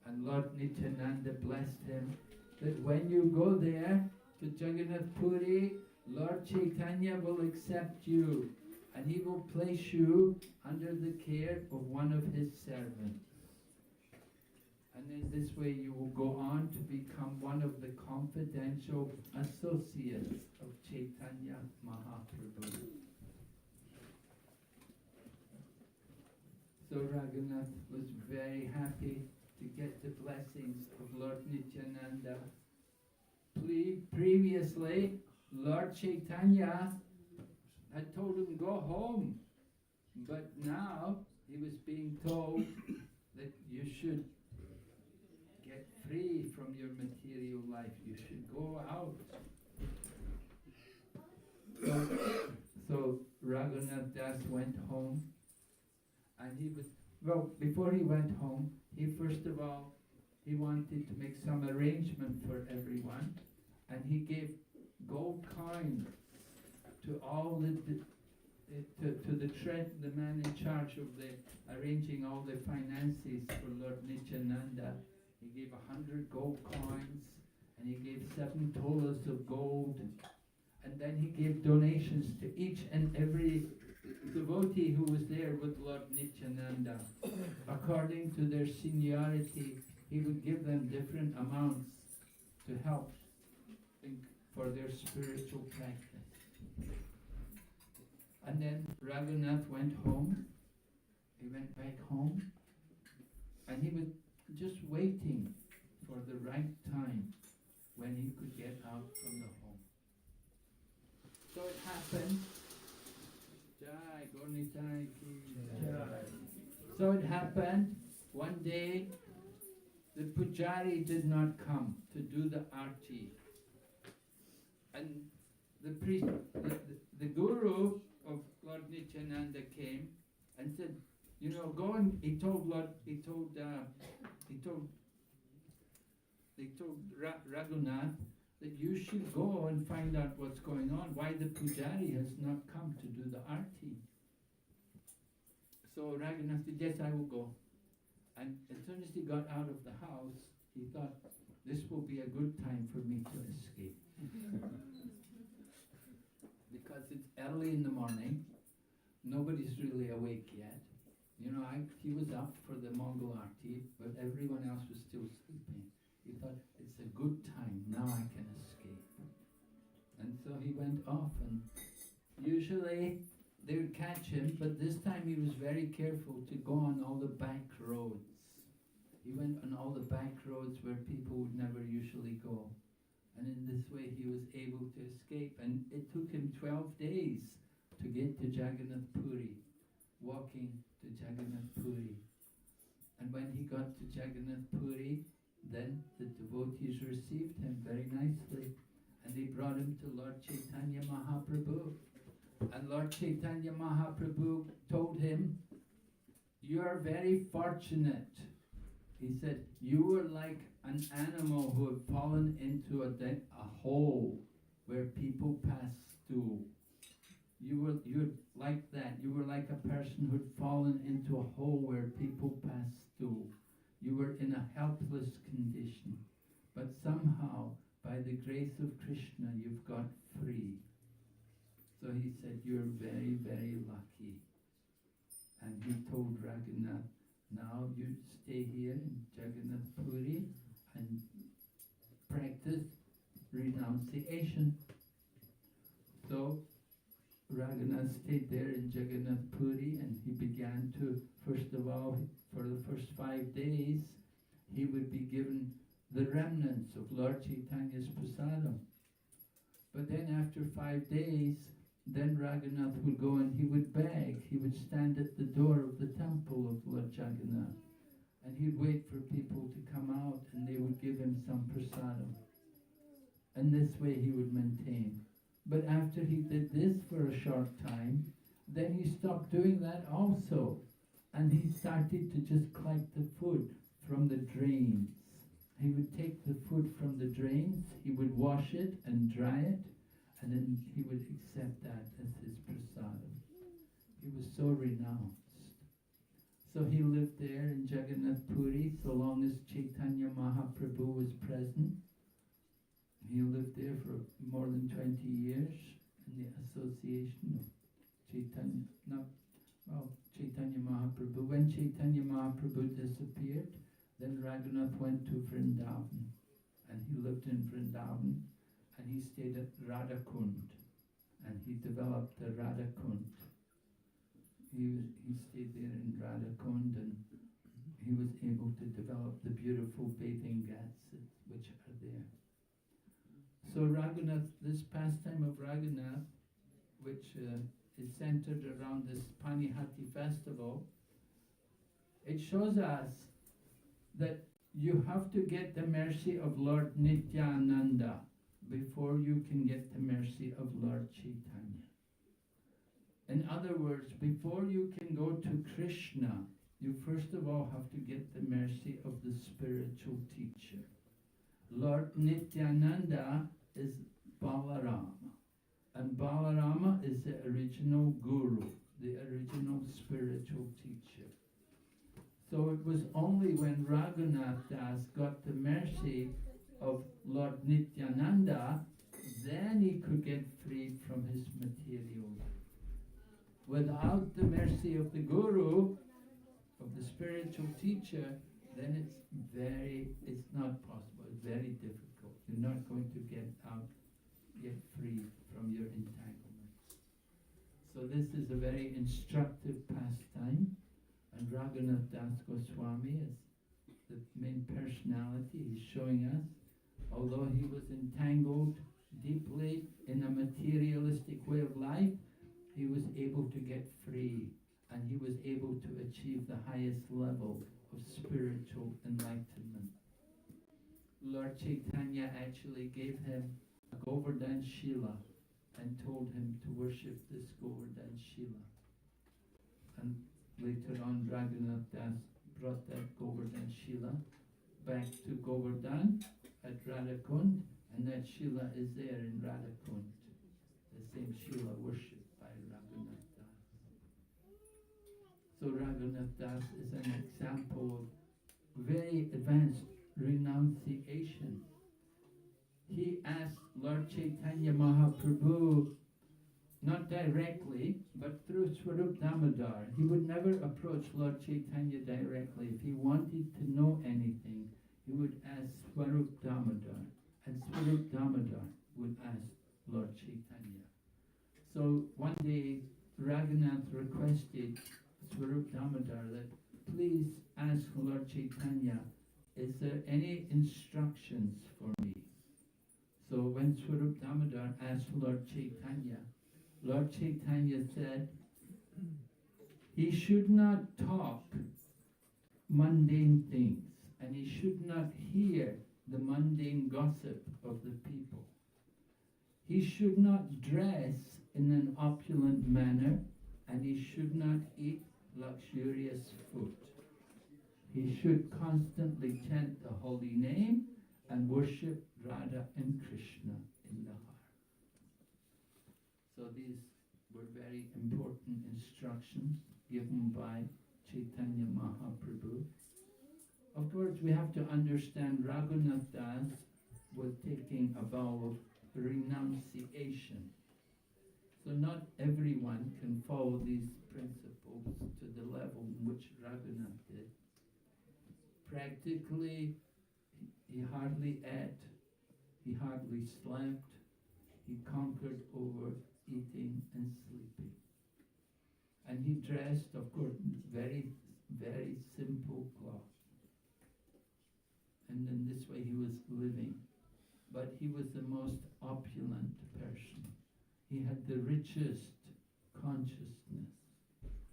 And Lord Nityananda blessed him that when you go there to Jagannath Puri, Lord Chaitanya will accept you and he will place you under the care of one of his servants. And in this way you will go on to become one of the confidential associates of Chaitanya Mahaprabhu. So Raghunath was very happy to get the blessings of Lord Nityananda. Previously, Lord Chaitanya had told him go home, but now he was being told that you should get free from your material life. You should go out. So Raghunath Das went home, and before he went home, he first of all, he wanted to make some arrangement for everyone, and he gave gold coins to all the man in charge of arranging all the finances for Lord Nityananda. He gave 100 gold coins, and he gave 7 tolas of gold, and then he gave donations to each and every devotee who was there with Lord Nityananda. According to their seniority, he would give them different amounts to help for their spiritual practice. And then Raghunath went home. He went back home, and he was just waiting for the right time when he could get out from the home. So it happened. Jai, Gaurnitai ki Jai. So it happened one day the pujari did not come to do the arti. And the priest, the guru of Lord Nityananda came and said, go and, he told Raghunath that you should go and find out what's going on, why the pujari has not come to do the arti. So Raghunath said, yes, I will go. And as soon as he got out of the house, he thought, this will be a good time for me to escape. Because it's early in the morning, nobody's really awake yet. He was up for the Mongol arti, but everyone else was still sleeping. He thought, it's a good time, now I can escape. And so he went off, and usually they would catch him, but this time he was very careful to go on all the back roads. He went on all the back roads where people would never usually go. And in this way he was able to escape. And it took him 12 days to get to Jagannath Puri, walking to Jagannath Puri. And when he got to Jagannath Puri, then the devotees received him very nicely. And they brought him to Lord Chaitanya Mahaprabhu. And Lord Chaitanya Mahaprabhu told him, you are very fortunate. He said, you were like an animal who had fallen into a hole where people pass stool. You're like that. You were like a person who had fallen into a hole where people pass stool. You were in a helpless condition. But somehow, by the grace of Krishna, you've got free. So he said, you're very, very lucky. And he told Raghunath, now you stay here in Jagannath Puri and practice renunciation. So Raghunath stayed there in Jagannath Puri, and he began to, first of all, for the first 5 days, he would be given the remnants of Lord Chaitanya's prasadam. But then after 5 days, then Raghunath would go and he would beg. He would stand at the door of the temple of Lord Jagannath, and he'd wait for people to come out, and they would give him some prasadam. And this way he would maintain. But after he did this for a short time, then he stopped doing that also. And he started to just collect the food from the drains. he would take the food from the drains, he would wash it and dry it, and then he would accept that as his prasadam. He was so renounced. So he lived there in Jagannath Puri so long as Chaitanya Mahaprabhu was present. He lived there for more than 20 years in the association of Chaitanya Mahaprabhu. When Chaitanya Mahaprabhu disappeared, then Raghunath went to Vrindavan, and he lived in Vrindavan, and he stayed at Radhakund, and he developed the Radhakund. He stayed there in Radhakund, and he was able to develop the beautiful bathing ghats which are there. So Raghunath, this pastime of Raghunath, which is centered around this Panihati festival, it shows us that you have to get the mercy of Lord Nityananda before you can get the mercy of Lord Chaitanya. In other words, before you can go to Krishna, you first of all have to get the mercy of the spiritual teacher. Lord Nityananda is Balarama, and Balarama is the original guru, the original spiritual teacher. So it was only when Raghunath Das got the mercy of Lord Nityananda, then he could get freed from his material life. Without the mercy of the guru, of the spiritual teacher, then it's not possible, it's very difficult. You're not going to get free from your entanglements. So this is a very instructive pastime, and Raghunath Das Goswami is the main personality. He's showing us, although he was entangled deeply in a materialistic way of life, he was able to get free, and he was able to achieve the highest level of spiritual enlightenment. Lord Chaitanya actually gave him a Govardhan Shila and told him to worship this Govardhan Shila. And later on, Raghunath Das brought that Govardhan Shila back to Govardhan at Radhakund, and that Shila is there in Radhakund, the same Shila worshipped by Raghunath Das. So Raghunath Das is an example of very advanced renunciation. He asked Lord Chaitanya Mahaprabhu, not directly, but through Swarup Damodar. He would never approach Lord Chaitanya directly. If he wanted to know anything, he would ask Swarup Damodar, and Swarup Damodar would ask Lord Chaitanya. So one day, Raghunath requested Swarup Damodar that please ask Lord Chaitanya, is there any instructions for me? So when Swarup Damodar asked Lord Chaitanya said, he should not talk mundane things, and he should not hear the mundane gossip of the people. He should not dress in an opulent manner, and he should not eat luxurious food. He should constantly chant the holy name and worship Radha and Krishna in the heart. So these were very important instructions given by Chaitanya Mahaprabhu. Of course, we have to understand Raghunath Das was taking a vow of renunciation. So not everyone can follow these principles to the level in which Raghunath did. Practically, he hardly ate, he hardly slept, he conquered over eating and sleeping. And he dressed, of course, very, very simple clothes. And in this way he was living. But he was the most opulent person. He had the richest consciousness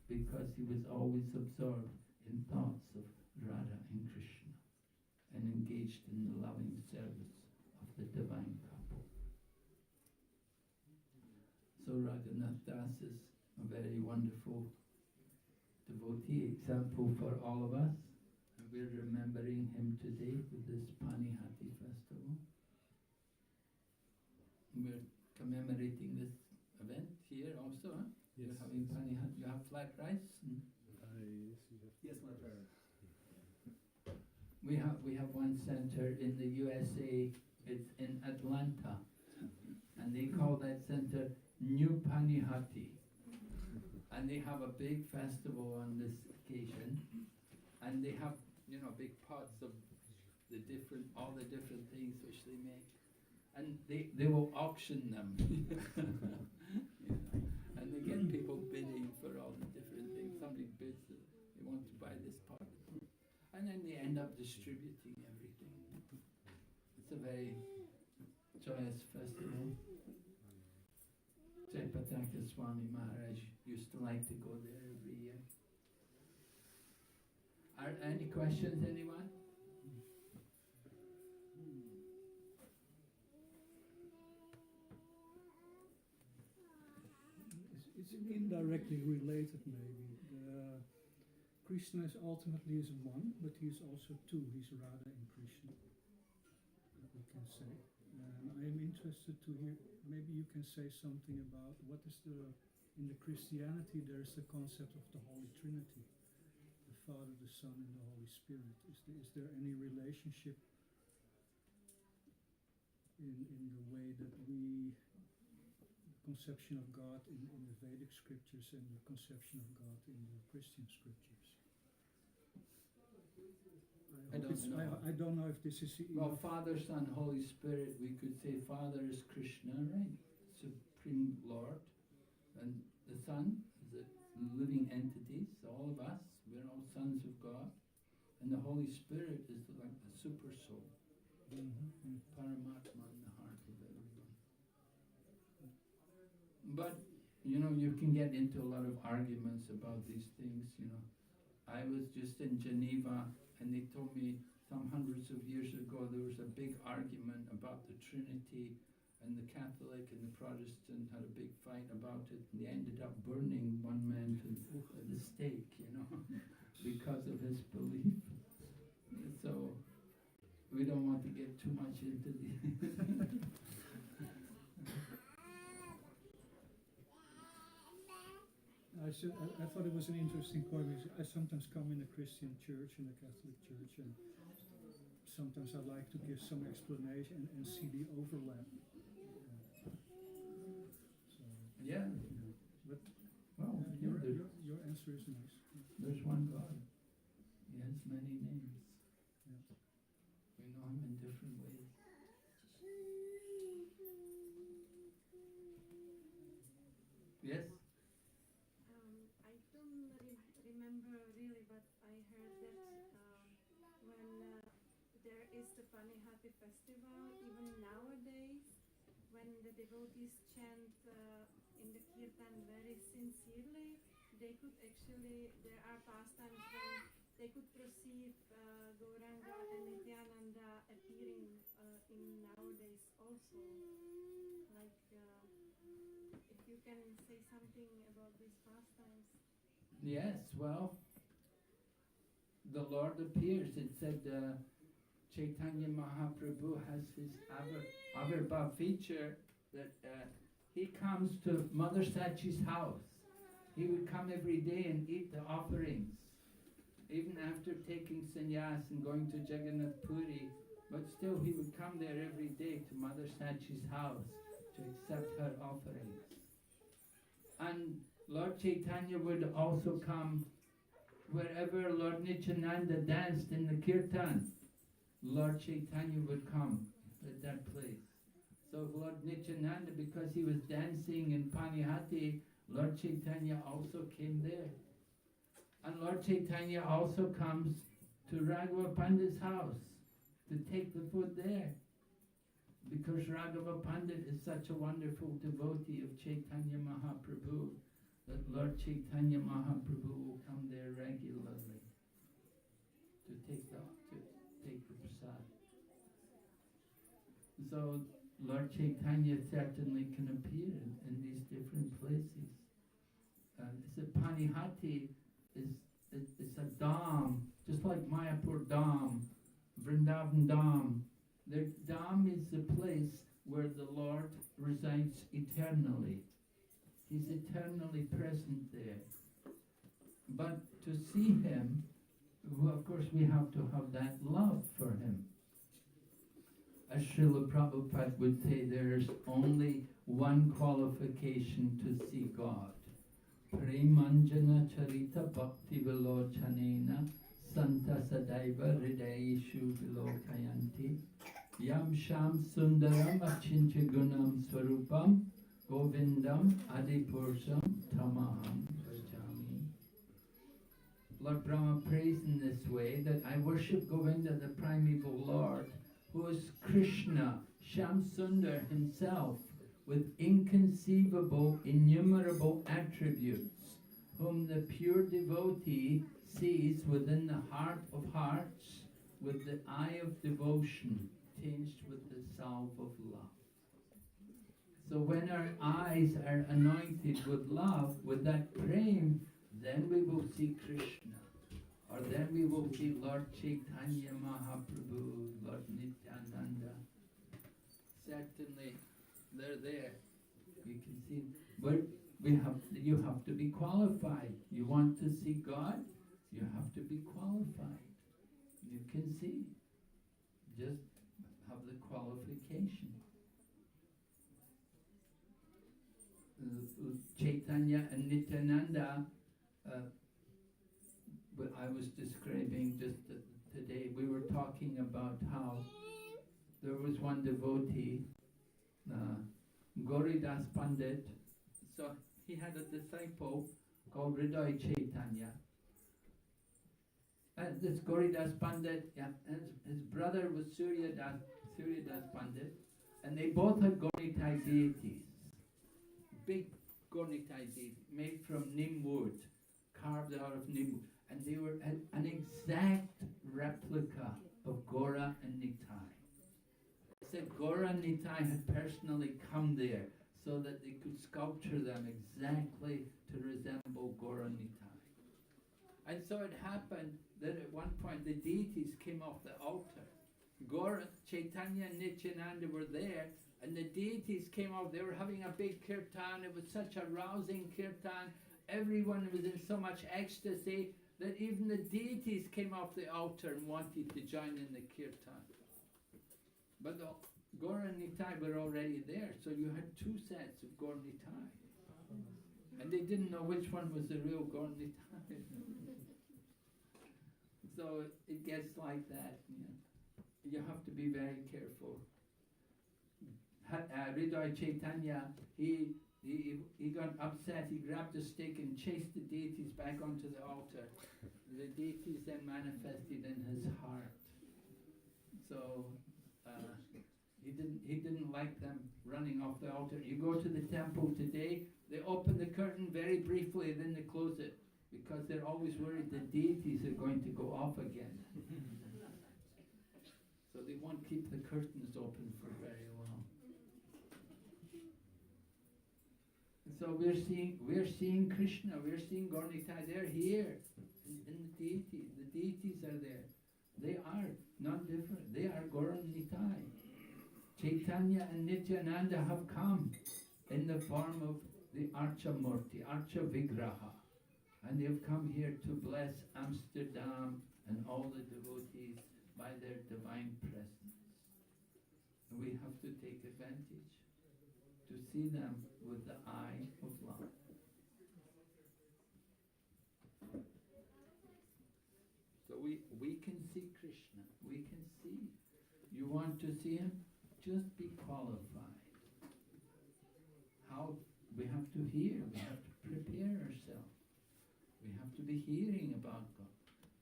because he was always absorbed in thoughts of Radha and Krishna and engaged in the loving service of the divine couple. So Raghunath Das is a very wonderful devotee example for all of us. we're remembering him today with this Panihati festival. We're commemorating this event here also, huh? Yes. You're having Panihati. You have flat rice? Yes, my friend. We have one center in the USA. It's in Atlanta, and they call that center New Panihati. And they have a big festival on this occasion, and they have big pots of all the different things which they make, and they will auction them. And they get people bidding for all the different things. Somebody bids that they want to buy this pot, and then they end up distributing everything. It's a very joyous festival. Jayapataka Swami Maharaj used to like to go there every year. Are any questions, anyone? It's indirectly related, maybe. Krishna ultimately is one, but he's also two. He's Radha and Krishna, we can say. And I am interested to hear, maybe you can say something about what is in the Christianity there's the concept of the Holy Trinity, the Father, the Son, and the Holy Spirit. Is there any relationship in the way that the conception of God in the Vedic scriptures and the conception of God in the Christian scriptures? I don't know if this is... Well, Father, Son, Holy Spirit, we could say Father is Krishna, right? Supreme Lord. And the Son is the living entities, all of us, we're all sons of God. And the Holy Spirit is like the super soul, Paramatma in the heart of everyone. But, you can get into a lot of arguments about these things, I was just in Geneva, and they told me some hundreds of years ago there was a big argument about the Trinity, and the Catholic and the Protestant had a big fight about it, and they ended up burning one man to the stake, because of his belief. So we don't want to get too much into the... I thought it was an interesting point, because I sometimes come in a Christian church, in a Catholic church, and sometimes I like to give some explanation and see the overlap. Yeah. But well, your answer is nice. There's one God. He has many names. Yeah. We know him in different ways. Yes? I don't remember really, but I heard that when there is the Panihati festival, even nowadays, when the devotees chant in the kirtan very sincerely, they could actually, there are pastimes when they could perceive Gauranga and Nityananda appearing in nowadays also. Like, if you can say something about these pastimes. Yes, well, the Lord appears. It said Chaitanya Mahaprabhu has his Avirbhav feature that he comes to Mother Sachi's house. He would come every day and eat the offerings, even after taking sannyas and going to Jagannath Puri, but still he would come there every day to Mother Sachi's house to accept her offerings. And Lord Chaitanya would also come wherever Lord Nityananda danced in the kirtan. Lord Chaitanya would come at that place. So Lord Nityananda, because he was dancing in Panihati, Lord Chaitanya also came there. And Lord Chaitanya also comes to Raghava Pandit's house to take the food there. Because Raghava Pandit is such a wonderful devotee of Chaitanya Mahaprabhu that Lord Chaitanya Mahaprabhu will come there regularly to take the prasad. So Lord Chaitanya certainly can appear in these different places. Panihati is a dham just like Mayapur Dham, Vrindavan Dham. The Dham is the place where the Lord resides eternally. He's eternally present there. But to see Him, well, of course we have to have that love for Him. As Srila Prabhupada would say, there is only one qualification to see God. Premanjana charita bhakti vilochanena santa sadaiva hridayeshu vilokayanti yam sham sundaram achincha gunam swarupam govindam adipursam tamaham bhajami. Lord Brahma prays in this way that I worship Govinda, the primeval Lord, who is Krishna, Sham Sundar himself, with inconceivable, innumerable attributes, whom the pure devotee sees within the heart of hearts with the eye of devotion, tinged with the salve of love. So when our eyes are anointed with love, with that prem, then we will see Krishna. Or then we will see Lord Chaitanya Mahaprabhu, Lord Nityananda. Certainly, they're there. You can see, but you have to be qualified. You want to see God, you have to be qualified. You can see. Just have the qualification. Chaitanya and Nityananda, what I was describing just today, we were talking about how there was one devotee, Gauridas Pandit. So he had a disciple called Hriday Chaitanya. And this Gauridas Pandit, and his brother was Suryadas Pandit, and they both had Gauritai deities, big Gauritai deities made from neem wood, carved out of neem wood, and they were an exact replica of Gaura and Nitai. They said Gaura and Nitai had personally come there so that they could sculpture them exactly to resemble Gaura and Nitai. And so it happened that at one point the deities came off the altar. Gaura, Chaitanya and Nityananda were there, and the deities came off. They were having a big kirtan. It was such a rousing kirtan. Everyone was in so much ecstasy that even the deities came off the altar and wanted to join in the kirtan. But the Gaura and Nitai were already there, so you had two sets of Gaura and Nitai. And they didn't know which one was the real Gaura and Nitai. So it gets like that. You have to be very careful. Hriday Chaitanya, he got upset. He grabbed a stick and chased the deities back onto the altar. The deities then manifested in his heart. So he didn't like them running off the altar. You go to the temple today, they open the curtain very briefly, then they close it, because they're always worried the deities are going to go off again. So they won't keep the curtains open for very long. So we're seeing Krishna, we're seeing Gaura Nitai. They're here in the deities. The deities are there. They are not different. They are Gaura Nitai. Chaitanya and Nityananda have come in the form of the Archa Murti, Archa Vigraha. And they have come here to bless Amsterdam and all the devotees by their divine presence. And we have to take advantage to see them with the eye of love. So we can see Krishna. We can see. You want to see him? Just be qualified. How? We have to hear. We have to prepare ourselves. We have to be hearing about God.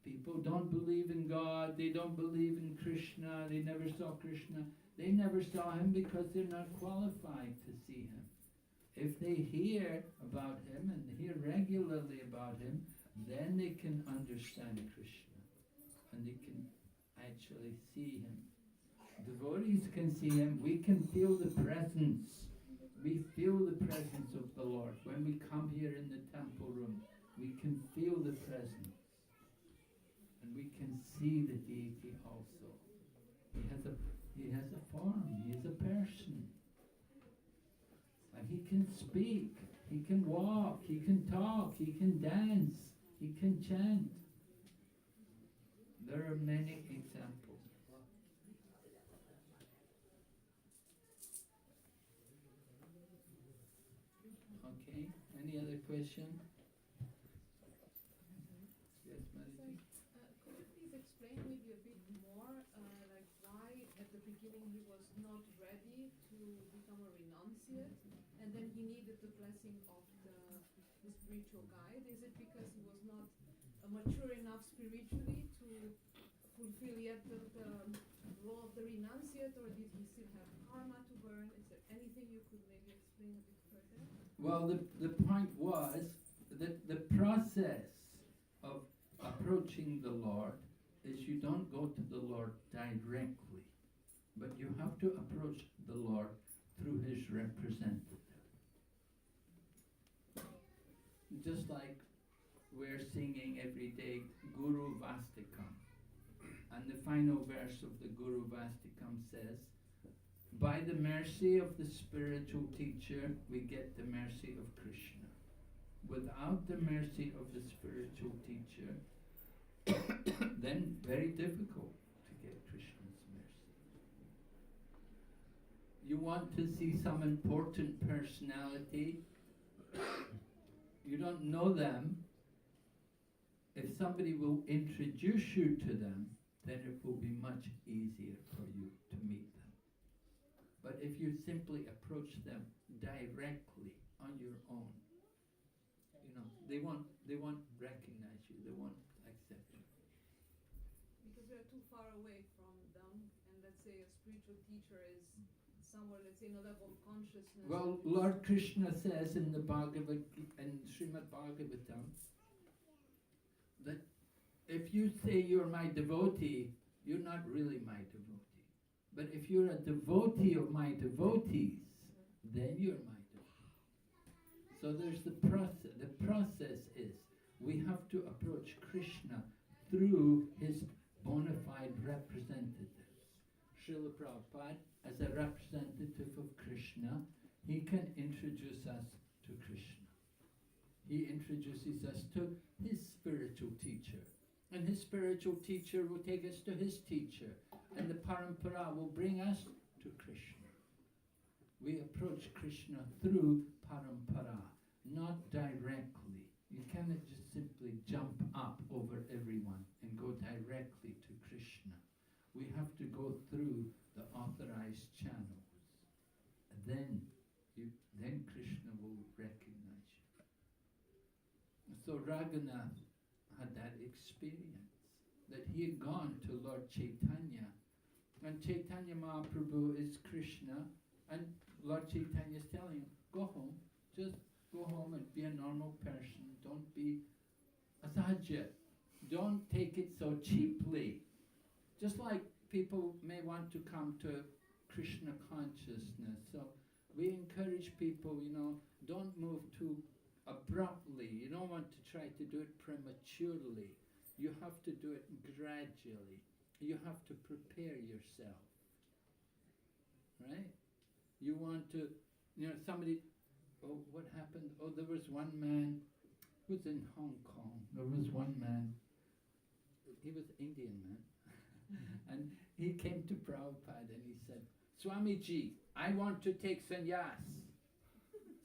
People don't believe in God. They don't believe in Krishna. They never saw Krishna. They never saw him because they're not qualified to see him. If they hear about him and hear regularly about him, then they can understand Krishna and they can actually see him. Devotees can see him. We can feel the presence. We feel the presence of the Lord. When we come here in the temple room, we can feel the presence. and we can see the deity also. He has a form, he is a person. And he can speak, he can walk, he can talk, he can dance, he can chant. There are many examples. Okay, any other question? Yes, Mariji? Could you please explain maybe a bit more, like why at the beginning he was not ready to become a renunciate, and then he needed the blessing of the spiritual guide? Is it because he was not mature enough spiritually to fulfill yet the role of the renunciate, or did he still have karma to burn? Is there anything you could maybe explain a bit further? Well, the point was that the process of approaching the Lord is you don't go to the Lord directly, but you have to approach the Lord through his representative. Just like we're singing every day Guru Vastikam, and the final verse of the Guru Vastikam says, by the mercy of the spiritual teacher, we get the mercy of Krishna. Without the mercy of the spiritual teacher, then very difficult to get Krishna's mercy. You want to see some important personality, you don't know them. If somebody will introduce you to them, then it will be much easier for you to meet them. But if you simply approach them directly on your own, they won't recognize you, they won't accept you. Because we are too far away from them, and let's say a spiritual teacher is somewhere, let's say, in a level of consciousness. Well, Lord Krishna says in the Srimad Bhagavatam that if you say you're my devotee, you're not really my devotee. But if you're a devotee of my devotees, then you're my devotee. So there's the process. The process is we have to approach Krishna through his bona fide representatives. Srila Prabhupada, as a representative of Krishna, he can introduce us to Krishna. He introduces us to his spiritual teacher. And his spiritual teacher will take us to his teacher. And the parampara will bring us to Krishna. We approach Krishna through parampara, not directly. You cannot just simply jump up over everyone and go directly to Krishna. We have to go through the authorized channels. And then Krishna will recognize you. So Raghunath had that experience, that he had gone to Lord Chaitanya, and Chaitanya Mahaprabhu is Krishna, and Lord Chaitanya is telling him, go home, just go home and be a normal person, don't be asahaja, don't take it so cheaply. Just like people may want to come to Krishna consciousness, so we encourage people, don't move too abruptly. You don't want to try to do it prematurely. You have to do it gradually. You have to prepare yourself. Right? You want to, somebody, what happened? There was one man who was in Hong Kong. There was one man, he was Indian man, and he came to Prabhupada and he said, Swamiji, I want to take sannyas.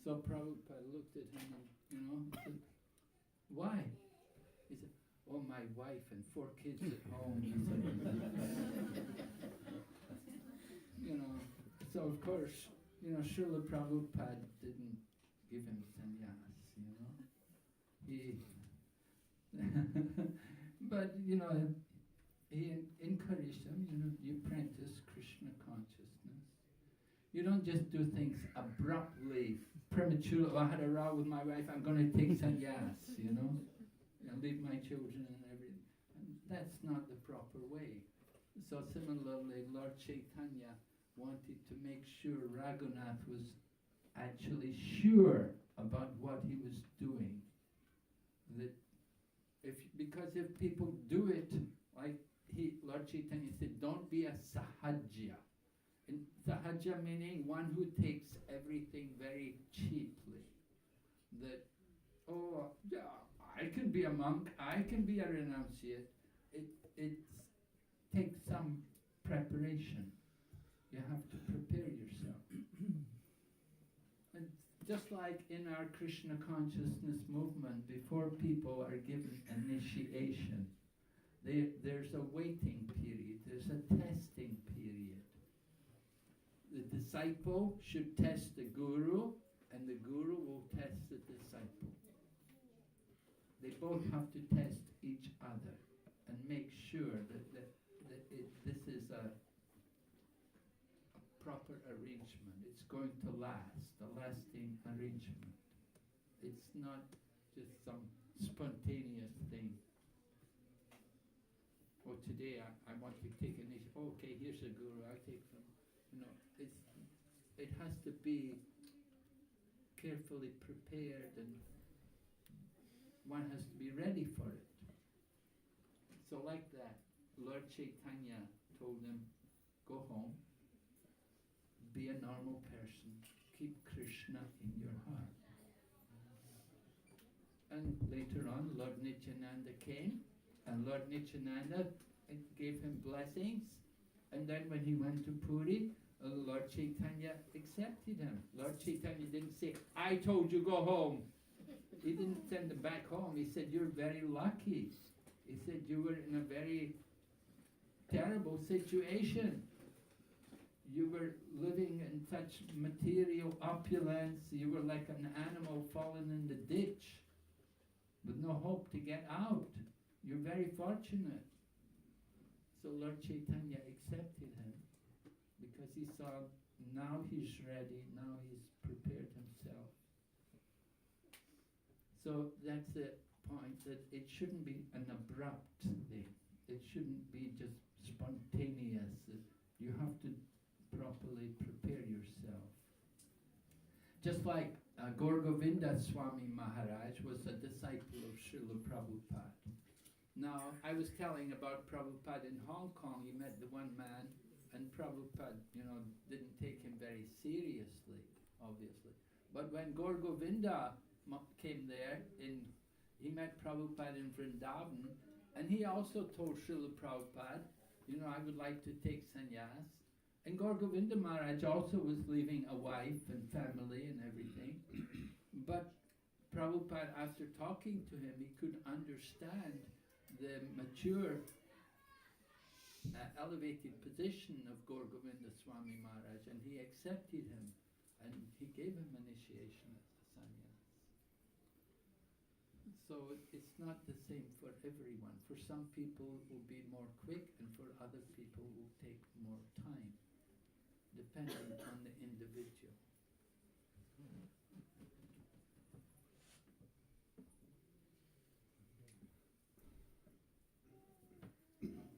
So Prabhupada looked at him and, said, why? He said, oh, my wife and 4 kids at home. He said, so of course, Srila Prabhupada didn't give him sannyas, He, but, he encouraged him, you practice Krishna consciousness. You don't just do things abruptly, prematurely. I had a row with my wife, I'm going to take sannyas, leave my children and everything. And that's not the proper way. So similarly, Lord Chaitanya wanted to make sure Raghunath was actually sure about what he was doing. That Because if people do it, like Lord Chaitanya said, don't be a sahajya. And sahajya meaning one who takes everything very cheaply. That, oh, yeah, I can be a monk, I can be a renunciate. It takes some preparation. You have to prepare yourself. And just like in our Krishna consciousness movement, before people are given initiation, there's a waiting period, there's a testing period. The disciple should test the guru, and the guru will test the disciple. They both have to test each other and make sure that this is a proper arrangement. It's going to last, a lasting arrangement. It's not just some spontaneous thing. Oh, today I want to take an issue. Oh, okay, here's a guru, I take from, it has to be carefully prepared, and one has to be ready for it. So like that, Lord Chaitanya told him, go home, be a normal person, keep Krishna in your heart. And later on, Lord Nityananda came, and Lord Nityananda gave him blessings. And then when he went to Puri, Lord Chaitanya accepted him. Lord Chaitanya didn't say, I told you go home. He didn't send him back home. He said, you're very lucky. He said, you were in a very terrible situation. You were living in such material opulence. You were like an animal fallen in the ditch with no hope to get out. You're very fortunate. So Lord Chaitanya accepted him because he saw now he's ready, now he's prepared himself. So that's the point, that it shouldn't be an abrupt thing. It shouldn't be just spontaneous. You have to properly prepare yourself. Just like Gaur Govinda Swami Maharaj was a disciple of Srila Prabhupada. Now, I was telling about Prabhupada in Hong Kong. He met the one man, and Prabhupada, didn't take him very seriously, obviously. But when Gaur Govinda came there, he met Prabhupada in Vrindavan, and he also told Srila Prabhupada, I would like to take sannyas. And Gaur Govinda Maharaj also was leaving a wife and family and everything. But Prabhupada, after talking to him, he could understand the mature, elevated position of Gaur Govinda Swami Maharaj, and he accepted him, and he gave him initiation as a sannyas. So it's not the same for everyone. For some people it will be more quick, and for other people it will take more time, depending on the individual.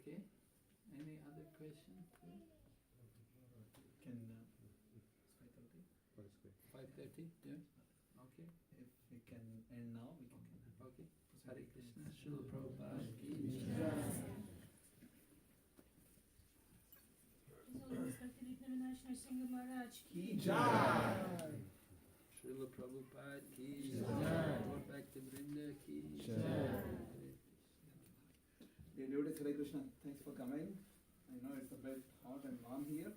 Okay, any other questions? Can it's 5:30? 5:30, yeah? Okay. If we can end now, we can. Okay. Hare Krishna, Srila Prabhupada ki jai. Ki jai. Srila Prabhupada ki jai. Lord Bhakti Vrinda ki jai. Dear devotees, Hare Krishna, thanks for coming. I know it's a bit hot and warm here.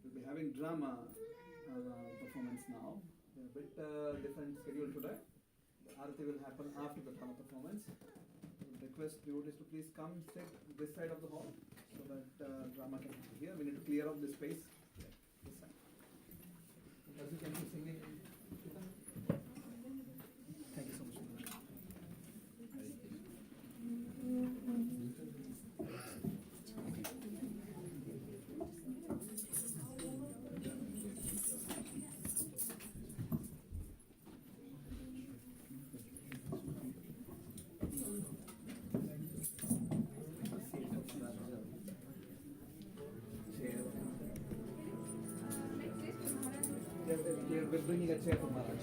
We'll be having drama performance now. A bit different schedule today. The Arati will happen after the drama performance. I request devotees to please come sit this side of the hall so that drama can happen here. We need to clear up this space. This side. As you can see, singing. Thank you so much. We're bringing a chair for Maharaj.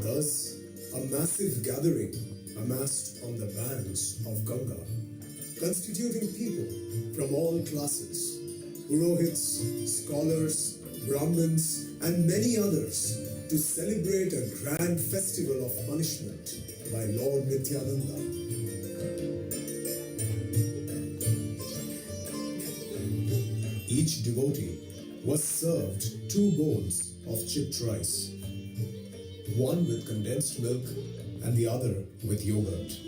Thus, a massive gathering amassed on the banks of Ganga, constituting people from all classes, Purohits, scholars, Brahmins, and many others, to celebrate a grand festival of punishment by Lord Nityananda. Each devotee was served 2 bowls of chipped rice, one with condensed milk and the other with yogurt.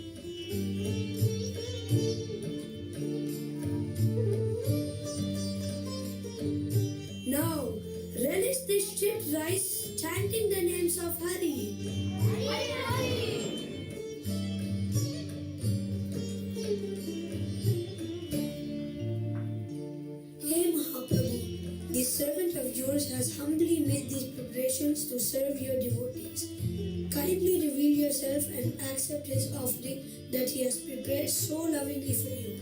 Now, relish this chipped rice, chanting the names of Hari. Hari Hari! Hey Mahaprabhu, the servant of yours has humbly made these preparations to serve your devotees. Kindly reveal yourself and accept his offering that he has prepared so lovingly for you.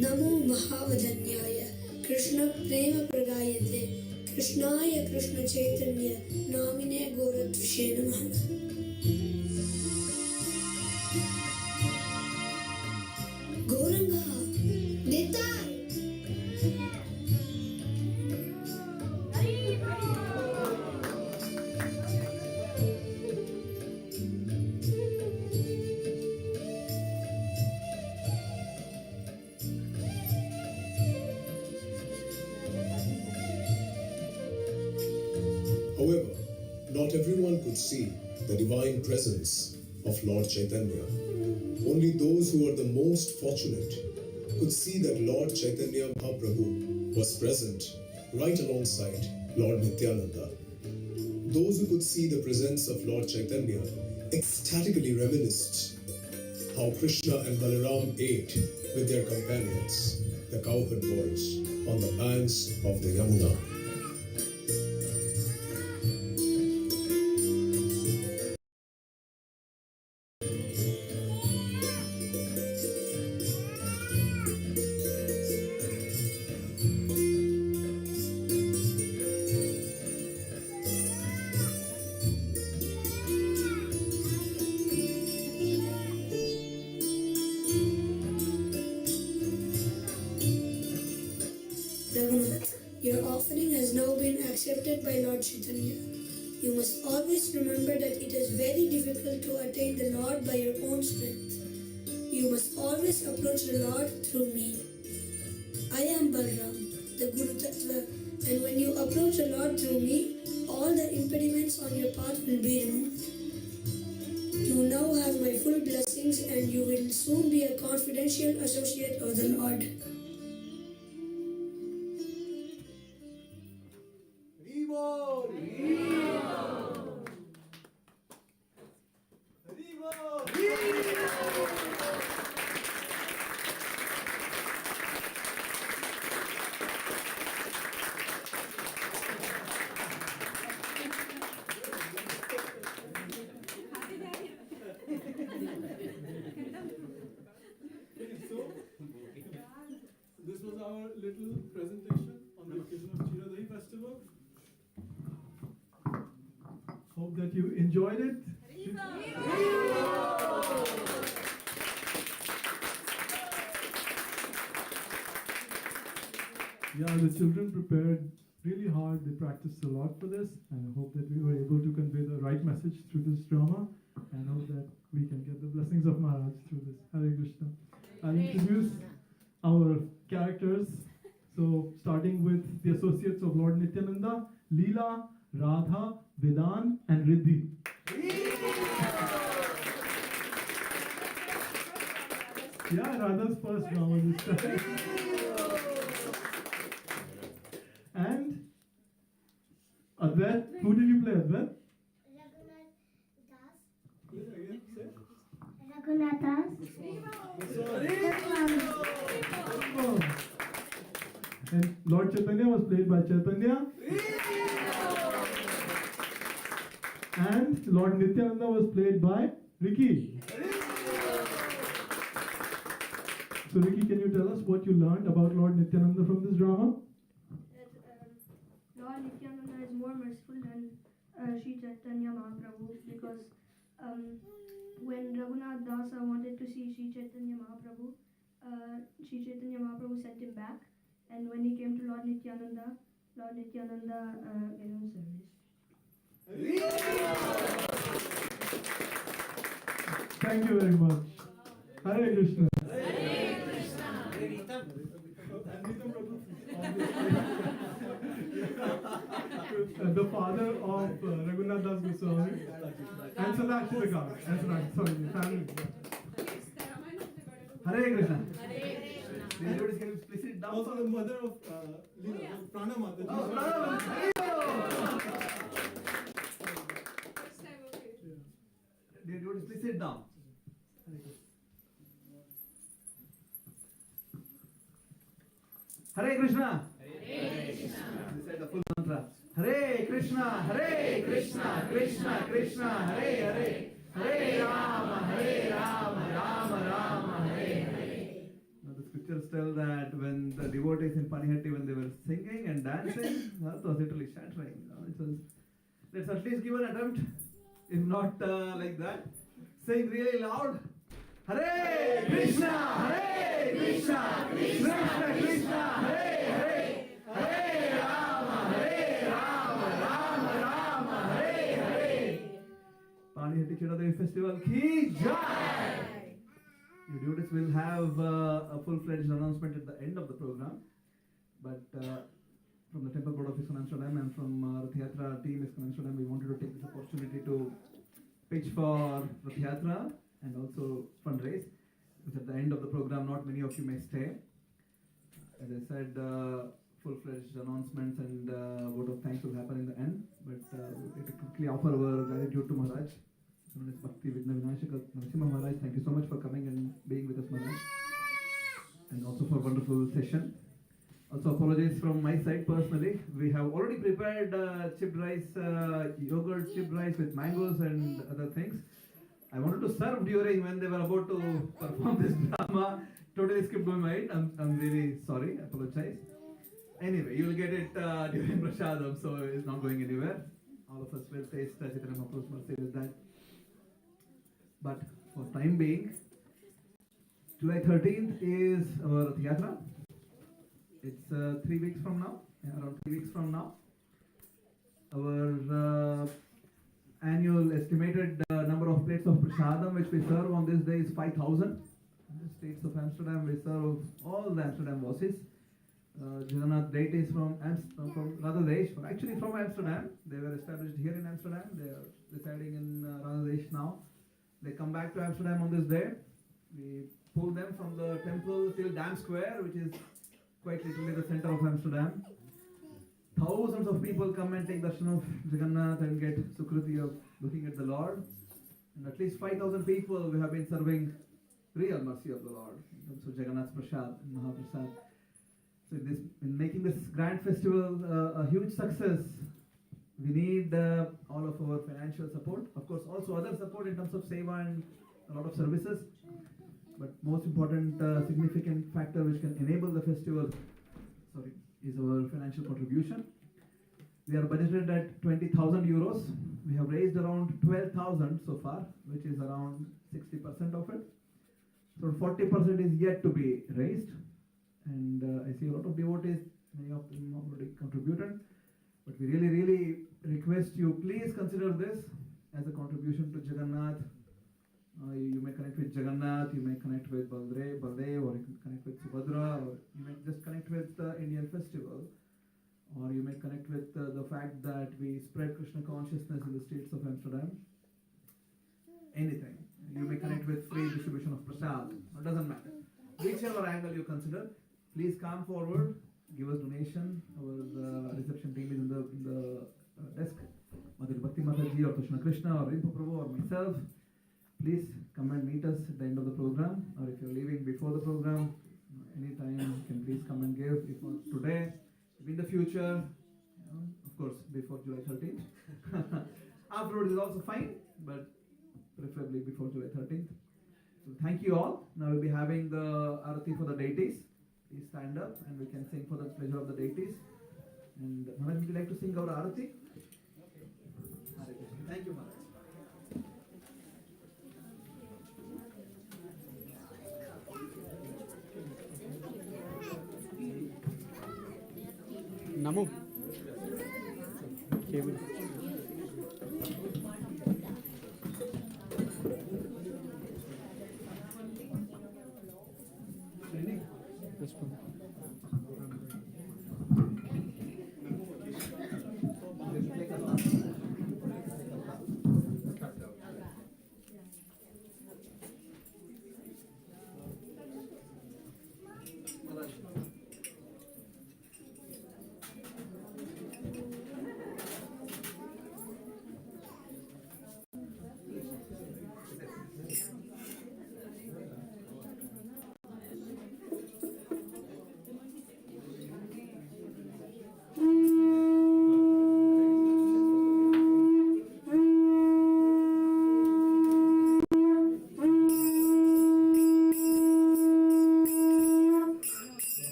Namo Mahavadanyaya, Krishna Prema Pradayate, Krishnaya Krishna Chaitanya, Namine Goratvashe Namaha. Goranga, Nitai! However, not everyone could see the divine presence of Lord Chaitanya. Only those who were the most fortunate could see that Lord Chaitanya Mahaprabhu was present right alongside Lord Nityananda. Those who could see the presence of Lord Chaitanya ecstatically reminisced how Krishna and Balaram ate with their companions, the cowherd boys, on the banks of the Yamuna. Raghunath, your offering has now been accepted by Lord Chaitanya. You must always remember that it is very difficult to attain the Lord by your own strength. You must always approach the Lord through me. I am Balram, the Guru Tattva, and when you approach the Lord through me, all the impediments on your path will be removed. You now have my full blessings and you will soon be a confidential associate of the Lord. This was our little presentation on the occasion of Chiradahi festival. Hope that you enjoyed it. Yeah, the children prepared really hard. They practiced a lot for this, and I hope that we were able to convey the right message through this drama, and hope that we can get the blessings of Maharaj through this. Hare Krishna. I'll introduce our characters. So, starting with the associates of Lord Nityananda, Leela, Radha, Vedan, and Riddhi. Yeah, Radha's first drama this time. And Advait, who did you play, Advait? Raghunath Das. Oh. And Lord Chaitanya was played by Chaitanya. And Lord Nityananda was played by Ricky. So Ricky, can you tell us what you learned about Lord Nityananda from this drama? That Lord Nityananda is more merciful than Chaitanya Mahaprabhu because when Raghunath Dasa wanted to see Sri Chaitanya Mahaprabhu, Sri Chaitanya Mahaprabhu sent him back, and when he came to Lord Nityananda gave him service. Thank you very much. Hare Krishna. The father of Raghunath Das Goswami and Sadakshita Gama. And Sadakshita, sorry, family. Hare Krishna. Ladies, can you please sit down? Also the mother of Prana Mata. Oh, Prana Mata. Dear devotees, please sit down. Hare Krishna. Hare Krishna. This is the full mantra. Hare Krishna, Hare Krishna, Krishna Krishna, Hare Hare, Hare Rama, Rama Rama, Hare Hare. Now the scriptures tell that when the devotees in Panihatti, when they were singing and dancing, that was literally shattering. It was, let's at least give an attempt. If not like that, sing really loud. Hare Krishna, Hare Krishna, Krishna Krishna, Hare Hare, Hare Rama, Rama Rama, Hare Hare. Panihatti Chidadevi Festival ki jai! You devotees will have a full-fledged announcement at the end of the program, but from the Temple Board of ISKCON Amsterdam and from Rath Yatra team ISKCON Amsterdam, we wanted to take this opportunity to pitch for Rath Yatra and also fundraise, which at the end of the program, not many of you may stay. As I said, full-fledged announcements and vote of thanks will happen in the end, but we'll quickly offer our gratitude to Maharaj. Known as Bhakti Vigna Vinashaka Narasimha Maharaj. Thank you so much for coming and being with us, Maharaj, and also for a wonderful session. Also, apologies from my side personally. We have already prepared chipped rice, yogurt chipped rice with mangoes and other things. I wanted to serve during when they were about to perform this drama. Totally skipped my mind. I'm really sorry. I apologize. Anyway, you will get it during Prashadam, so it's not going anywhere. All of us will taste Chaitanya Mahaprabhu's mercy with that. But for time being, July 13th is our Rath Yatra. It's 3 weeks from now, around 3 weeks from now. Our annual estimated number of plates of prasadam which we serve on this day is 5,000. In the states of Amsterdam, we serve all the Amsterdam Vasis. Jagannath deities from Radhadesh, actually from Amsterdam. They were established here in Amsterdam. They are residing in Radhadesh now. They come back to Amsterdam on this day. We pull them from the temple till Dam Square, which is quite literally the center of Amsterdam. Thousands of people come and take darshan of Jagannath and get sukruti of looking at the Lord. And at least 5,000 people we have been serving real mercy of the Lord in terms of Jagannath's Prasad and Mahaprasad. So in making this grand festival a huge success, we need all of our financial support. Of course, also other support in terms of seva and a lot of services. But most important significant factor which can enable the festival, is our financial contribution. We are budgeted at 20,000 euros. We have raised around 12,000 so far, which is around 60% of it. So 40% is yet to be raised. And I see a lot of devotees, many of them already contributed. But we really request you, please consider this as a contribution to Jagannath. You may connect with Jagannath, you may connect with Baldev, or you can connect with Subhadra, or you may just connect with the Indian festival, or you may connect with the fact that we spread Krishna consciousness in the streets of Amsterdam. Anything. You may connect with free distribution of prasad. It doesn't matter. Whichever angle you consider, please come forward, give us donation. Our reception team is in the desk. Madhuri Bhakti Mataji or Krishna Krishna or Rinpo Prabhu or myself. Please come and meet us at the end of the program, or if you're leaving before the program, anytime you can please come and give. If not today, if in the future, of course, before July 13th. Afterwards is also fine, but preferably before July 13th. So thank you all. Now we'll be having the arati for the deities. Please stand up and we can sing for the pleasure of the deities. And Maharaj, would you like to sing our arati? Hare Krishna. Thank you, Maharaj. Namu.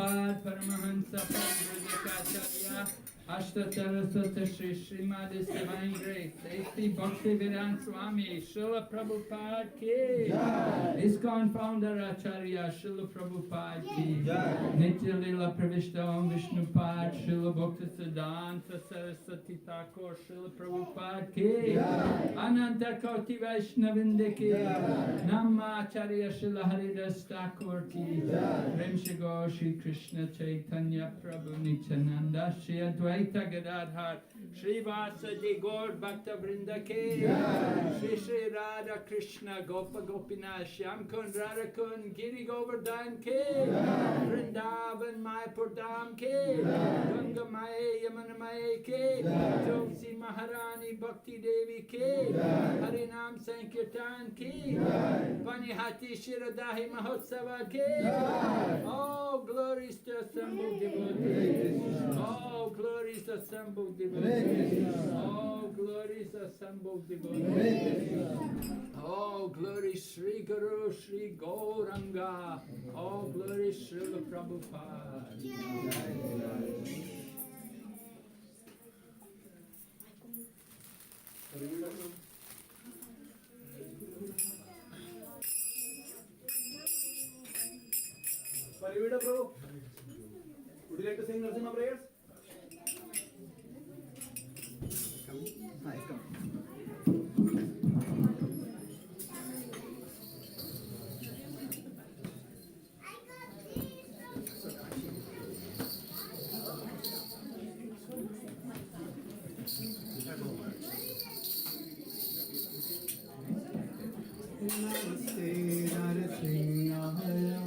Prabhupada Paramahansa Prabhupada Ashtatarasata Shri Srimad Divine Grace Safety Bhaktivedanta Swami Srila Prabhupada Ki ISKCON Founder Acharya Srila Prabhupada Ki Nitya Lila Pravishta Om Vishnupad Srila Bhakti Siddhanta Saraswati Thakur Srila Prabhupada Ki Ananta Koti Vaishnavinda Ki Namma Acharya Srila Haridas Thakur Ki Prem Shri Gaur Shri Krishna Chaitanya Prabhu Nityananda Shri Advaita Gadadhar Shri Vasadi Gaur Bhakta Vrinda Ki Shri Shri Radha Krishna Gopa Gopinath Shyam Kund Radha Kund Giri Govardhan Ki Vrindavan Mayapur Dham Ki Ganga Maya Yamuna Maya Ki Tulsi Maharani Bhakti Devi Ki Harinam Sankirtan Ki Panihati Shiradahi Mahotsava Ki Oh, glories to assembled devotees. Oh, glories assembled devotees. Oh, glories assembled devotees. Oh, glory Sri Guru Sri Gauranga. Oh, glory Srila Prabhupada. Parivida Prabhu, would you like to sing Narasimha prayers? Nice, come. Namaste Narasimhaya.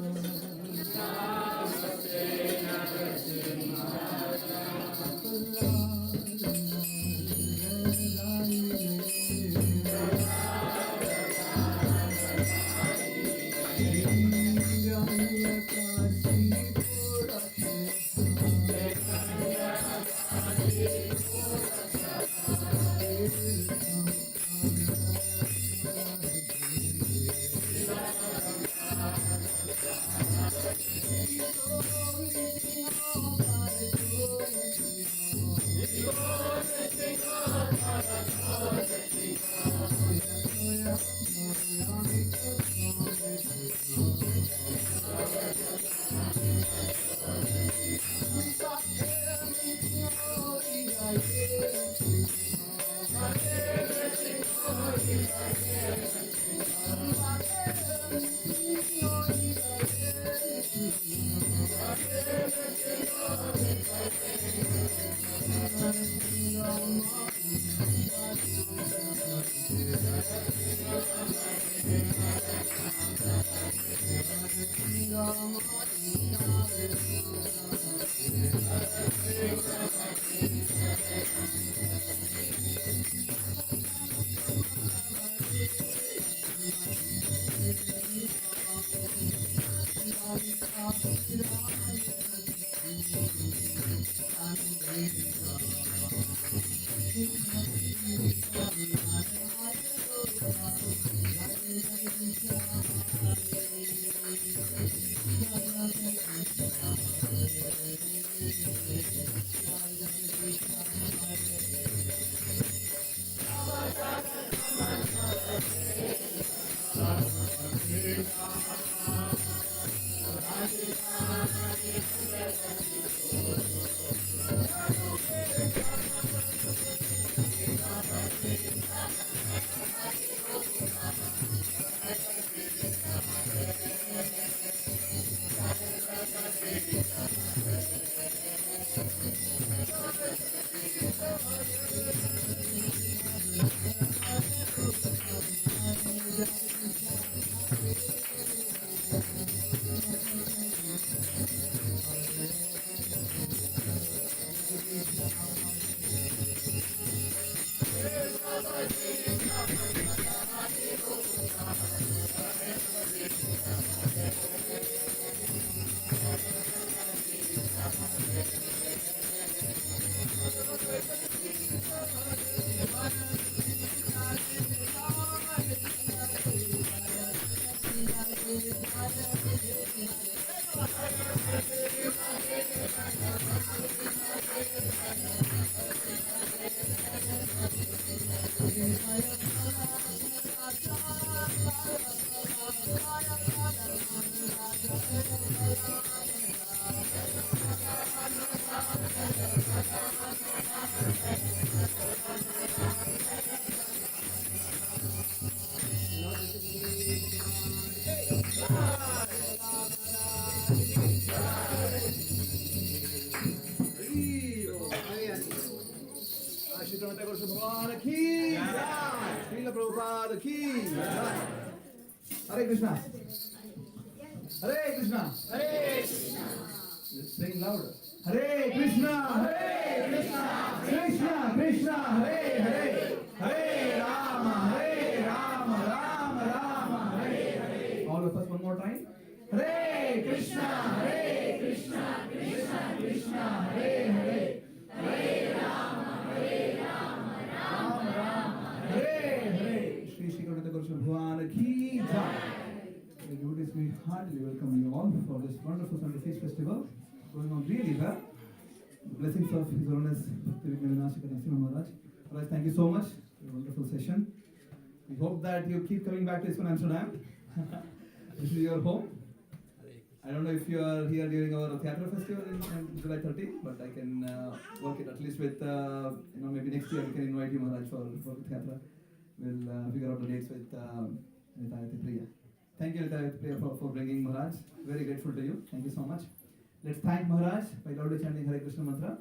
Prabhupada ki Jai. Hare Krishna. Hare Krishna. Hare Krishna. Let's sing louder. Hare Krishna. Hare Krishna. Krishna Krishna. Hare Hare. Hare Rama. Hare Rama. Rama Rama. Hare Hare. All of us one more time. Hare Krishna. Hare Krishna. Krishna Krishna. Hare Hare. Hare Rama. Hare Rama. Rama Rama. Hare Hare. Shri Shri Karunatha Guru Bhagwan ki Jai. The devotees, we heartily welcome you all for this wonderful Sunday Feast Festival going on really well. The blessings of His Holiness Bhakti Vinashika Narasimha Maharaj. Maharaj, thank you so much for a wonderful session. We hope that you keep coming back to ISKCON Amsterdam. This is your home. I don't know if you are here during our theatre festival in July 30, but I can work it at least with, maybe next year we can invite you, Maharaj, for the theatre. We'll figure out the dates with Nitayati Priya. Thank you, Nitayati Priya, for bringing Maharaj. Very grateful to you. Thank you so much. Let's thank Maharaj by loudly chanting Hare Krishna mantra.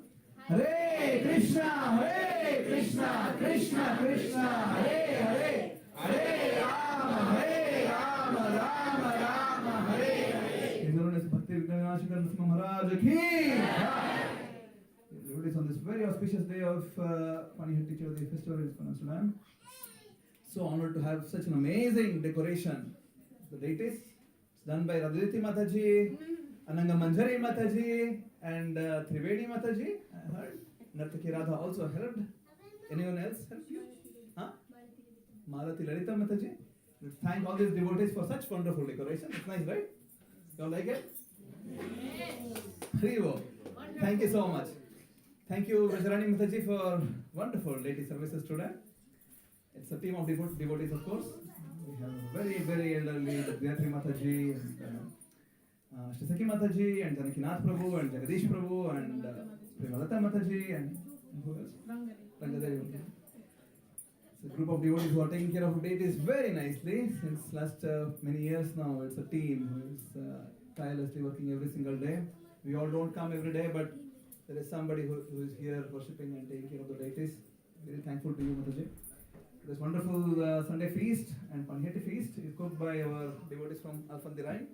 Hare Krishna, Hare Krishna, Krishna Krishna, Hare Hare, Hare Rama, Hare Rama, Rama Rama, Hare Hare. His Holiness Bhakti Vinashika Narasimha Maharaj ki Jai. Devotees, on this very auspicious day of Panihatti Chaudhary Festival in ISKCON Amsterdam, so honored to have such an amazing decoration. The deities, it's done by Radhiti Mataji, Ananga Manjari Mataji, and Trivedi Mataji. I heard Nartaki Radha also helped. Anyone else helped you? Huh? Malati Lalita Mataji. Let's thank all these devotees for such wonderful decoration. It's nice, right? You all like it? Haribo. Thank you so much. Thank you, Rajarani Mataji, for wonderful deity services today. It's a team of devotees, of course. We have a very, very elderly Gayatri Mataji, and Shri Saki Mataji, and Janakinath Prabhu, and Jagadish Prabhu, and Premalata Mataji, and who else? Rangadevi. It's a group of devotees who are taking care of deities very nicely since last many years now. It's a team who is tirelessly working every single day. We all don't come every day, but there is somebody who is here worshipping and taking care of the deities. Very thankful to you, Mataji. This wonderful Sunday feast and Panihatti feast is cooked by our devotees from Alfandirai,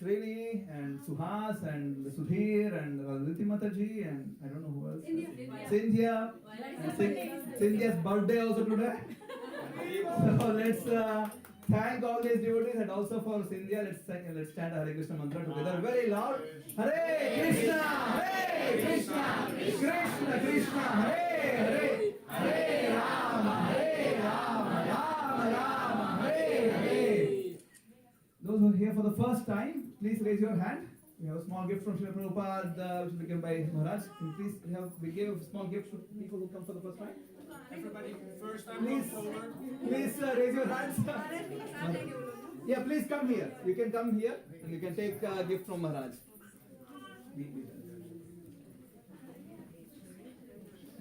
Srini and Suhas and Sudhir and Radhiti Mataji and I don't know who else. Cynthia. And Cynthia's birthday also today. So let's thank all these devotees and also for Cynthia. Let's chant Hare Krishna mantra together very loud. Hare Krishna, Hare Krishna, Krishna Krishna, Hare Hare, Hare Rama, Hare Rama, Rama Rama, Hare Hare. Those who are here for the first time, please raise your hand. We have a small gift from Srila Prabhupada, which will be given by Maharaj. Can please, we give a small gift to people who come for the first time. Everybody, first time Please, forward. please raise your hands. Yeah, please come here. You can come here and you can take a gift from Maharaj.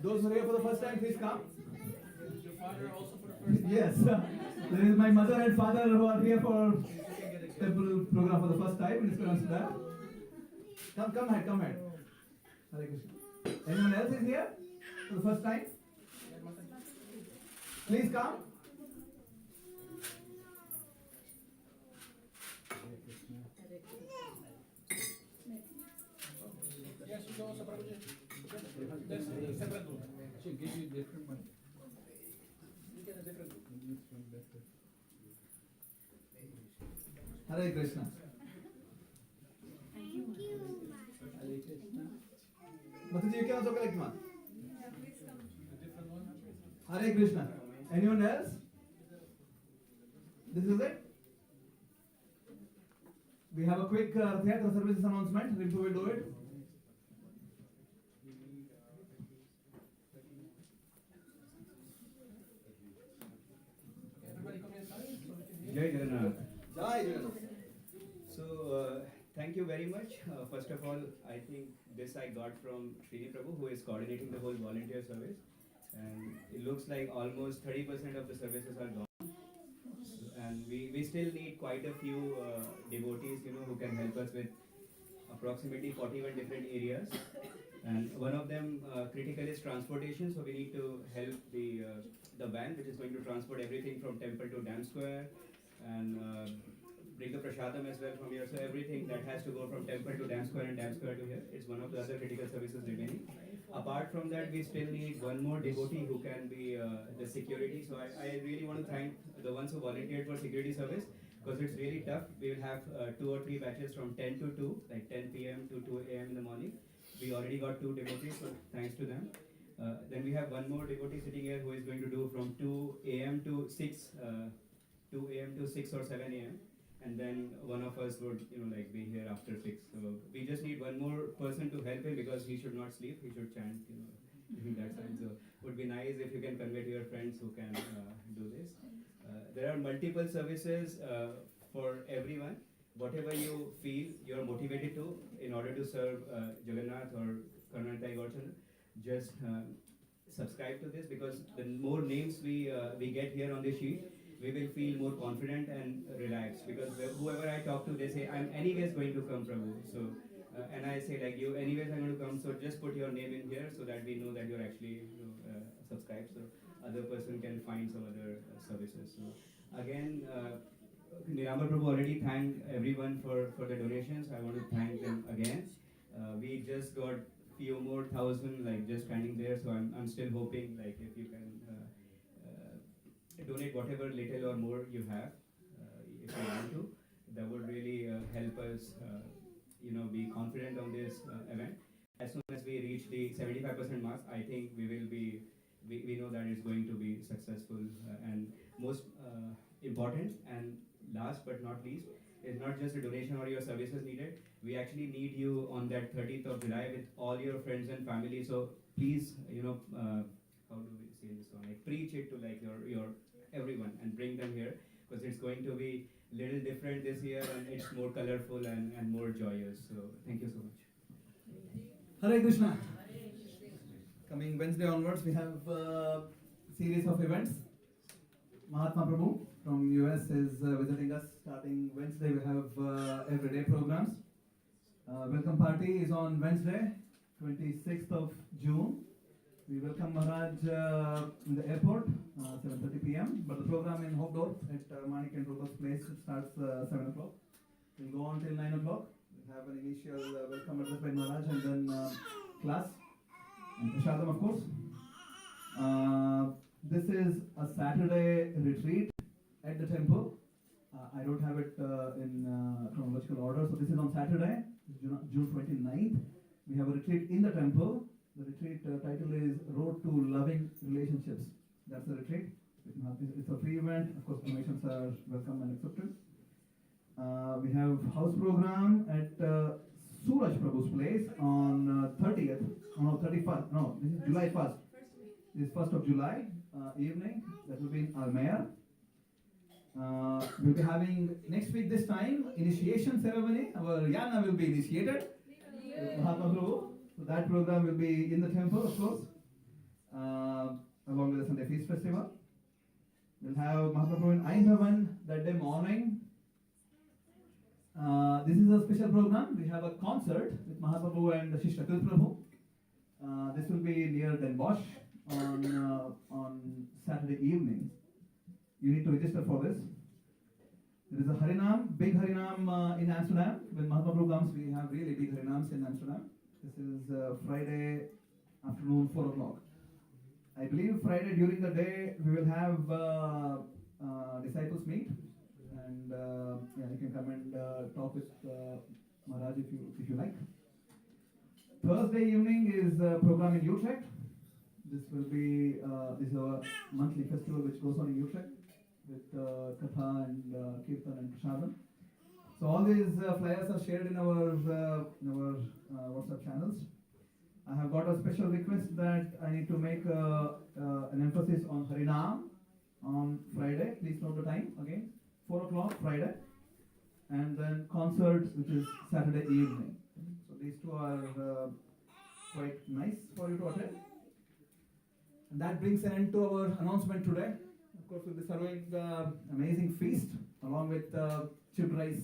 Those who are here for the first time, please come. Your father also for the first time? Yes, there is my mother and father who are here for temple program for the first time in ISKCON Amsterdam. Come ahead. Hare Krishna. Anyone else is here for the first time? Please come. Yes, you also Prabhuji. There's a separate room. She'll give you different one. You get a different room. Hare Krishna. Thank you. Hare Krishna. Mataji, you can also collect one. Hare Krishna. Anyone else? This is it? We have a quick theatre services announcement. Rinpu will do it. Everybody come inside so we can hear. Jai Jagannath. Jai Jagannath. So, thank you very much. First of all, I think this I got from Srini Prabhu, who is coordinating the whole volunteer service. And it looks like almost 30% of the services are gone. And we still need quite a few devotees, who can help us with approximately 41 different areas. And one of them critical is transportation, so we need to help the the van which is going to transport everything from temple to Dam Square and bring the prashadam as well from here. So everything that has to go from temple to Dam Square and Dam Square to here is one of the other critical services remaining. Apart from that, we still need one more devotee who can be the security. So I really want to thank the ones who volunteered for security service, because it's really tough. We will have 2 or 3 batches from 10 to 2, like 10 p.m. to 2 a.m. in the morning. We already got 2 devotees, so thanks to them. Then we have one more devotee sitting here who is going to do from 2 a.m. to 6, 2 a.m. to 6 or 7 a.m. And then one of us would, like be here after 6. So we just need one more person to help him, because he should not sleep. He should chant, during that time. So it would be nice if you can convey to your friends who can do this. There are multiple services for everyone. Whatever you feel you're motivated to in order to serve Jagannath or Karnataka Gaurchandra, just subscribe to this, because the more names we get here on the sheet, we will feel more confident and relaxed, because whoever I talk to, they say, I'm anyways going to come, Prabhu. So, and I say, like, you anyways I'm going to come, so just put your name in here so that we know that you're actually subscribed, so other person can find some other services. So again, Nirambal Prabhu already thanked everyone for the donations. I want to thank them again. We just got few more thousand, like, just standing there, so I'm still hoping, like, if you can donate whatever little or more you have, if you want to, that would really help us, be confident on this event. As soon as we reach the 75% mark, I think we will be, we know that it's going to be successful. And most important and last but not least, is not just a donation or your services needed. We actually need you on that 30th of July with all your friends and family. So please, how do we say this one? Like, preach it to, like, your everyone and bring them here, because it's going to be little different this year and it's more colorful and more joyous. So thank you so much. Hare Krishna. Coming Wednesday onwards, we have a series of events. Mahatma Prabhu from US is visiting us. Starting Wednesday, we have everyday programs. Welcome party is on Wednesday, 26th of June. We welcome Maharaj in the airport, 7:30 p.m. But the program in Hofdorf at Manik and Rupa's place starts 7 o'clock. We'll go on till 9 o'clock. We'll have an initial welcome address by Maharaj and then class and Prashadam, of course. This is a Saturday retreat at the temple. I don't have it in chronological order, so this is on Saturday, June 29th. We have a retreat in the temple. The retreat title is Road to Loving Relationships. That's the retreat. It's a free event. Of course, donations are welcome and accepted. We have house program at Suraj Prabhu's place on 30th. No, 31st. No, this is July 1st. This is 1st of July evening. That will be in Almere. We'll be having next week this time initiation ceremony. Our Yana will be initiated. Mahatma Prabhu. So that program will be in the temple, of course, along with the Sunday Feast Festival. We'll have Mahatma Prabhu in Eindhoven that day morning. This is a special program. We have a concert with Mahatma Prabhu and Shishta Prabhu. This will be near Den Bosch on Saturday evening. You need to register for this. There is a Harinam, big Harinam in Amsterdam. When Mahatma Prabhu comes, we have really big Harinams in Amsterdam. This is Friday afternoon, 4 o'clock. I believe Friday during the day we will have disciples meet, and you can come and talk with Maharaj if you like. Thursday evening is a program in Utrecht. This will be this is a monthly festival which goes on in Utrecht with Katha and Kirtan and Prashadam. So all these flyers are shared in our WhatsApp channels. I have got a special request that I need to make an emphasis on Harinam on Friday. Please note the time again, 4 o'clock Friday, and then concert which is Saturday evening. So these two are quite nice for you to attend. And that brings an end to our announcement today. Of course, we'll be serving amazing feast along with chilled rice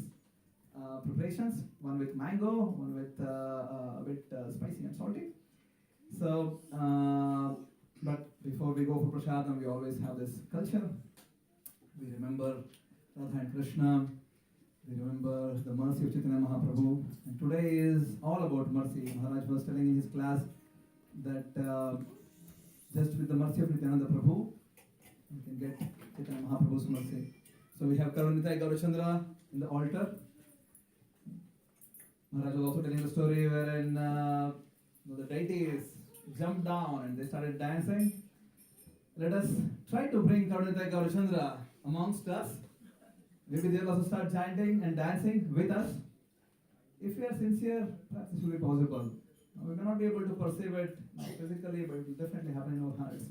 preparations, one with mango, one with a bit spicy and salty. So, but before we go for prasadam, we always have this culture. We remember Radha and Krishna. We remember the mercy of Chaitanya Mahaprabhu. And today is all about mercy. Maharaj was telling in his class that just with the mercy of Nityananda Prabhu, we can get Chaitanya Mahaprabhu's mercy. So we have Karunita Gaurachandra in the altar. Maharaj was also telling the story wherein the deities jumped down and they started dancing. Let us try to bring Karunita Gaurachandra amongst us. Maybe they will also start chanting and dancing with us. If we are sincere, perhaps this will be possible. We may not be able to perceive it physically, but it will definitely happen in our hearts.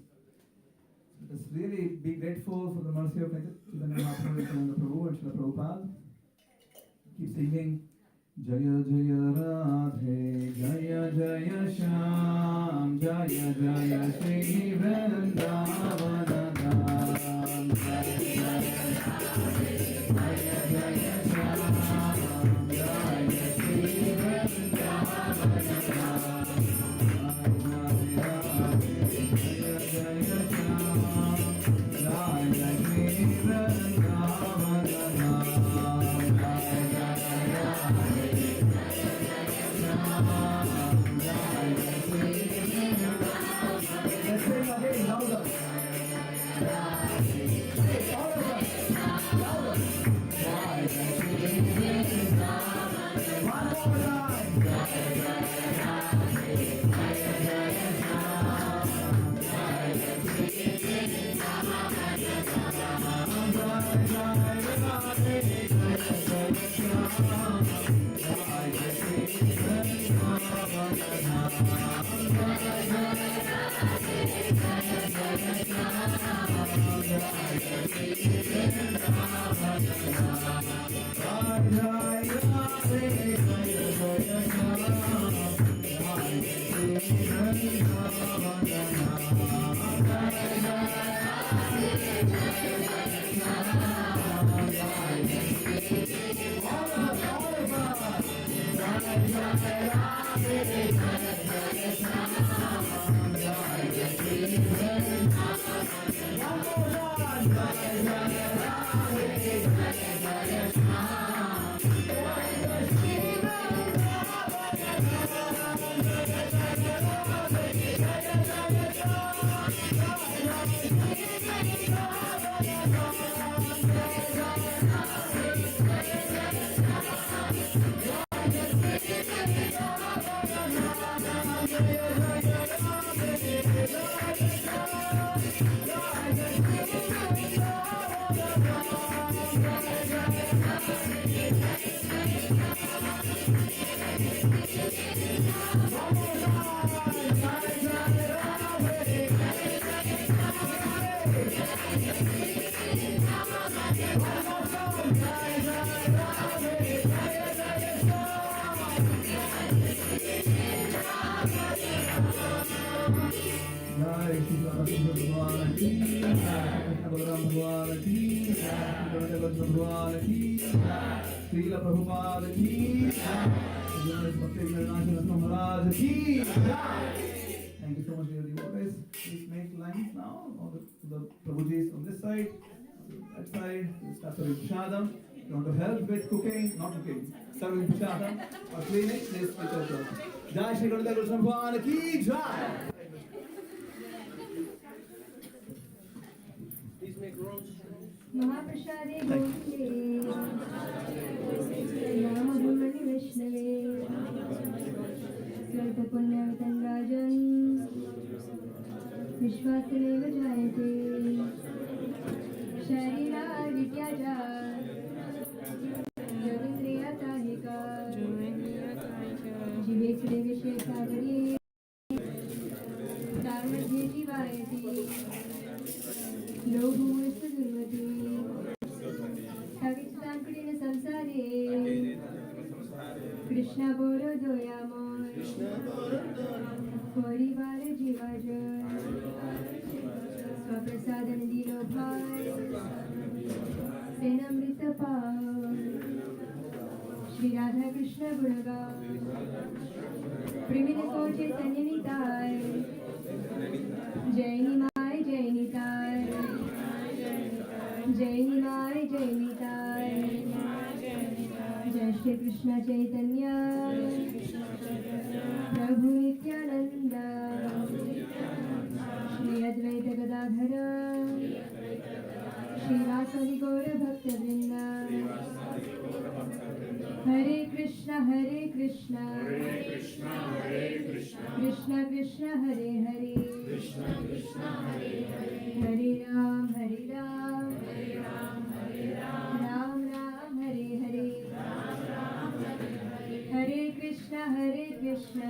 Let us really be grateful for the mercy of Chaitanya Mahaprabhu, Nityananda Prabhu, and Srila Prabhupada. Keep singing. Jaya Jaya Radhe, Jaya Jaya Shyam, Jaya Jaya Shri Vrindavana Dham, Jaya Jaya Radhe, Jaya Jaya Shyam, Jaya Shri Vrindavana Dham, Jaya Jaya Jaya Shyam, Jaya Shri Vrindavana Dham, Jaya Jaya Let's sing again, louder. Hey, all of us, louder. One more time. Srila Prabhupada ki Maharaj ki. Thank you so much, dear devotees. Please make lines now. All the Prabhujis on this side, on that side. We'll start serving prasadam. If you want to help with cooking, not cooking, serving prasadam or cleaning, please switch over. Jai Shri Garuda Krishna Bhagwan ki Jai. Please make room. Mahaprasade Govinde Nama Brahmani Vishnave Swarta Punya Vitangajan Vishwasaneva Jayate Sharira Vidyaja Javindriya Tahika Jivek Devishya Sagari Dharmadhya Jivayati Lohu Istadurvati Kavichtankudina Samsare Krishna Boro Doyamoy Porivara Jivaja Swaprasadana Dilo Bhai Senamrita Pav Shri Radha Krishna Gunaga Primini Koche Tanyanitai Jaini Maya जय निताय जय श्री कृष्ण चैतन्य प्रभु नित्यानंद श्री अद्वैत गदाधर श्रीवासदि गौर भक्तवृंद हरे कृष्ण कृष्ण कृष्ण हरे हरे हरे राम राम राम हरे हरे हरे कृष्ण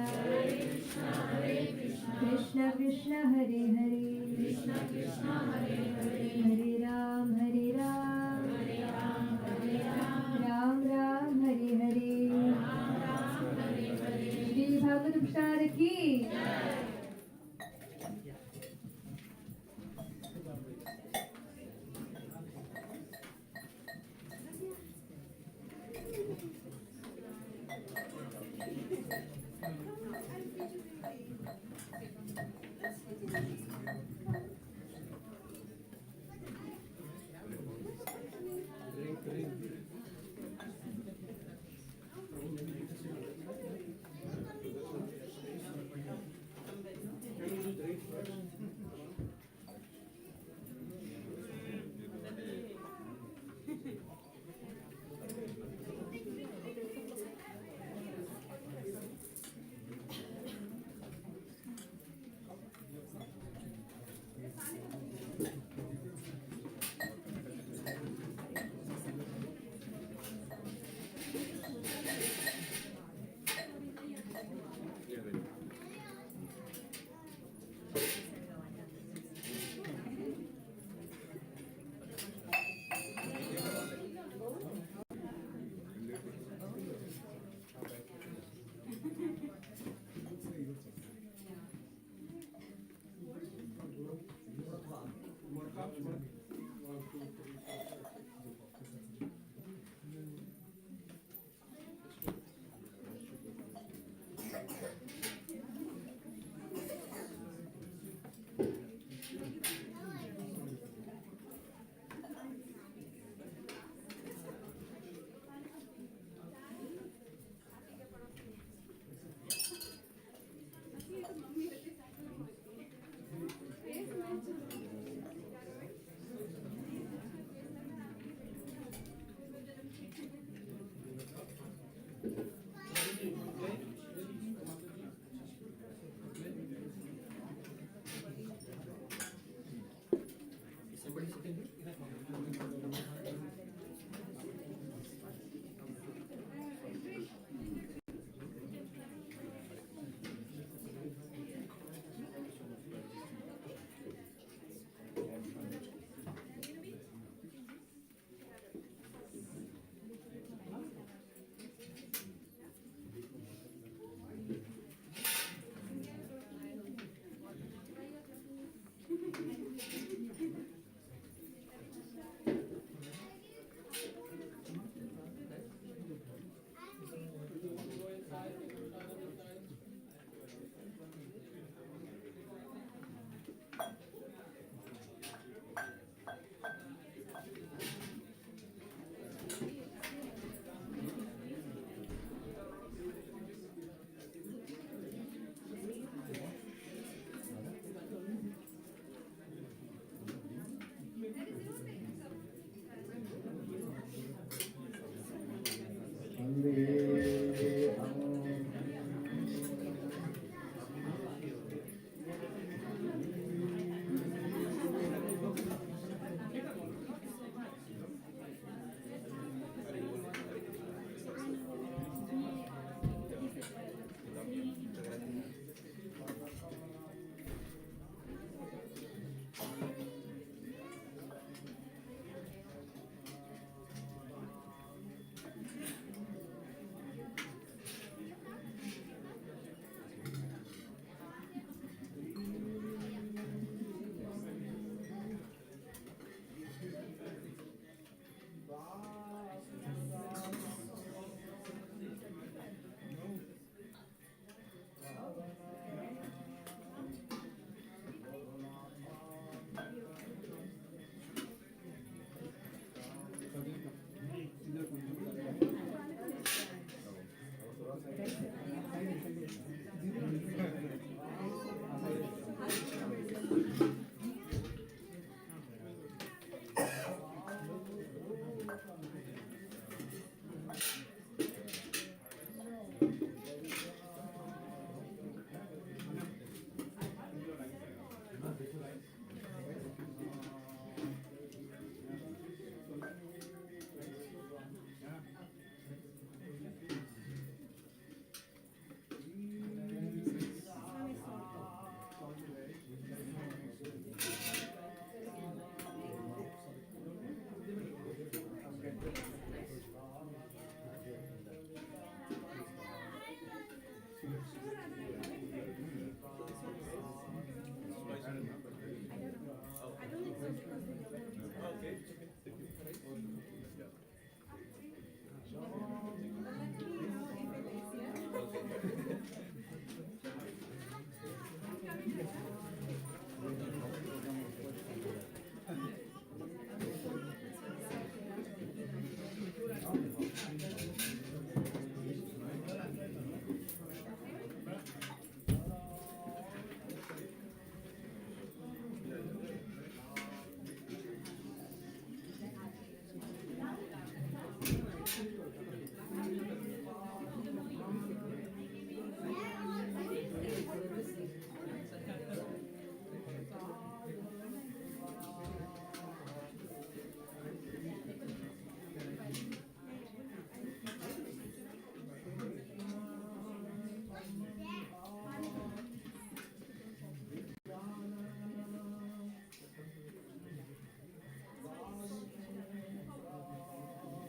कृष्ण कृष्ण हरे हरे हरे राम राम राम हरे हरे श्री भागवत प्रसाद की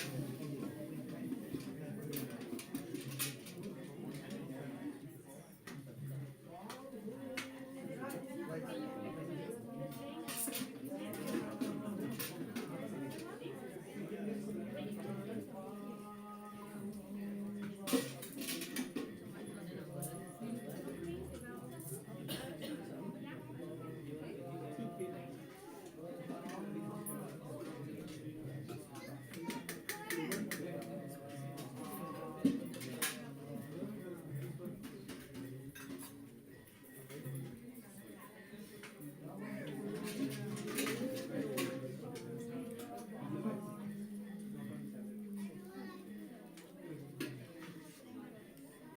Amen.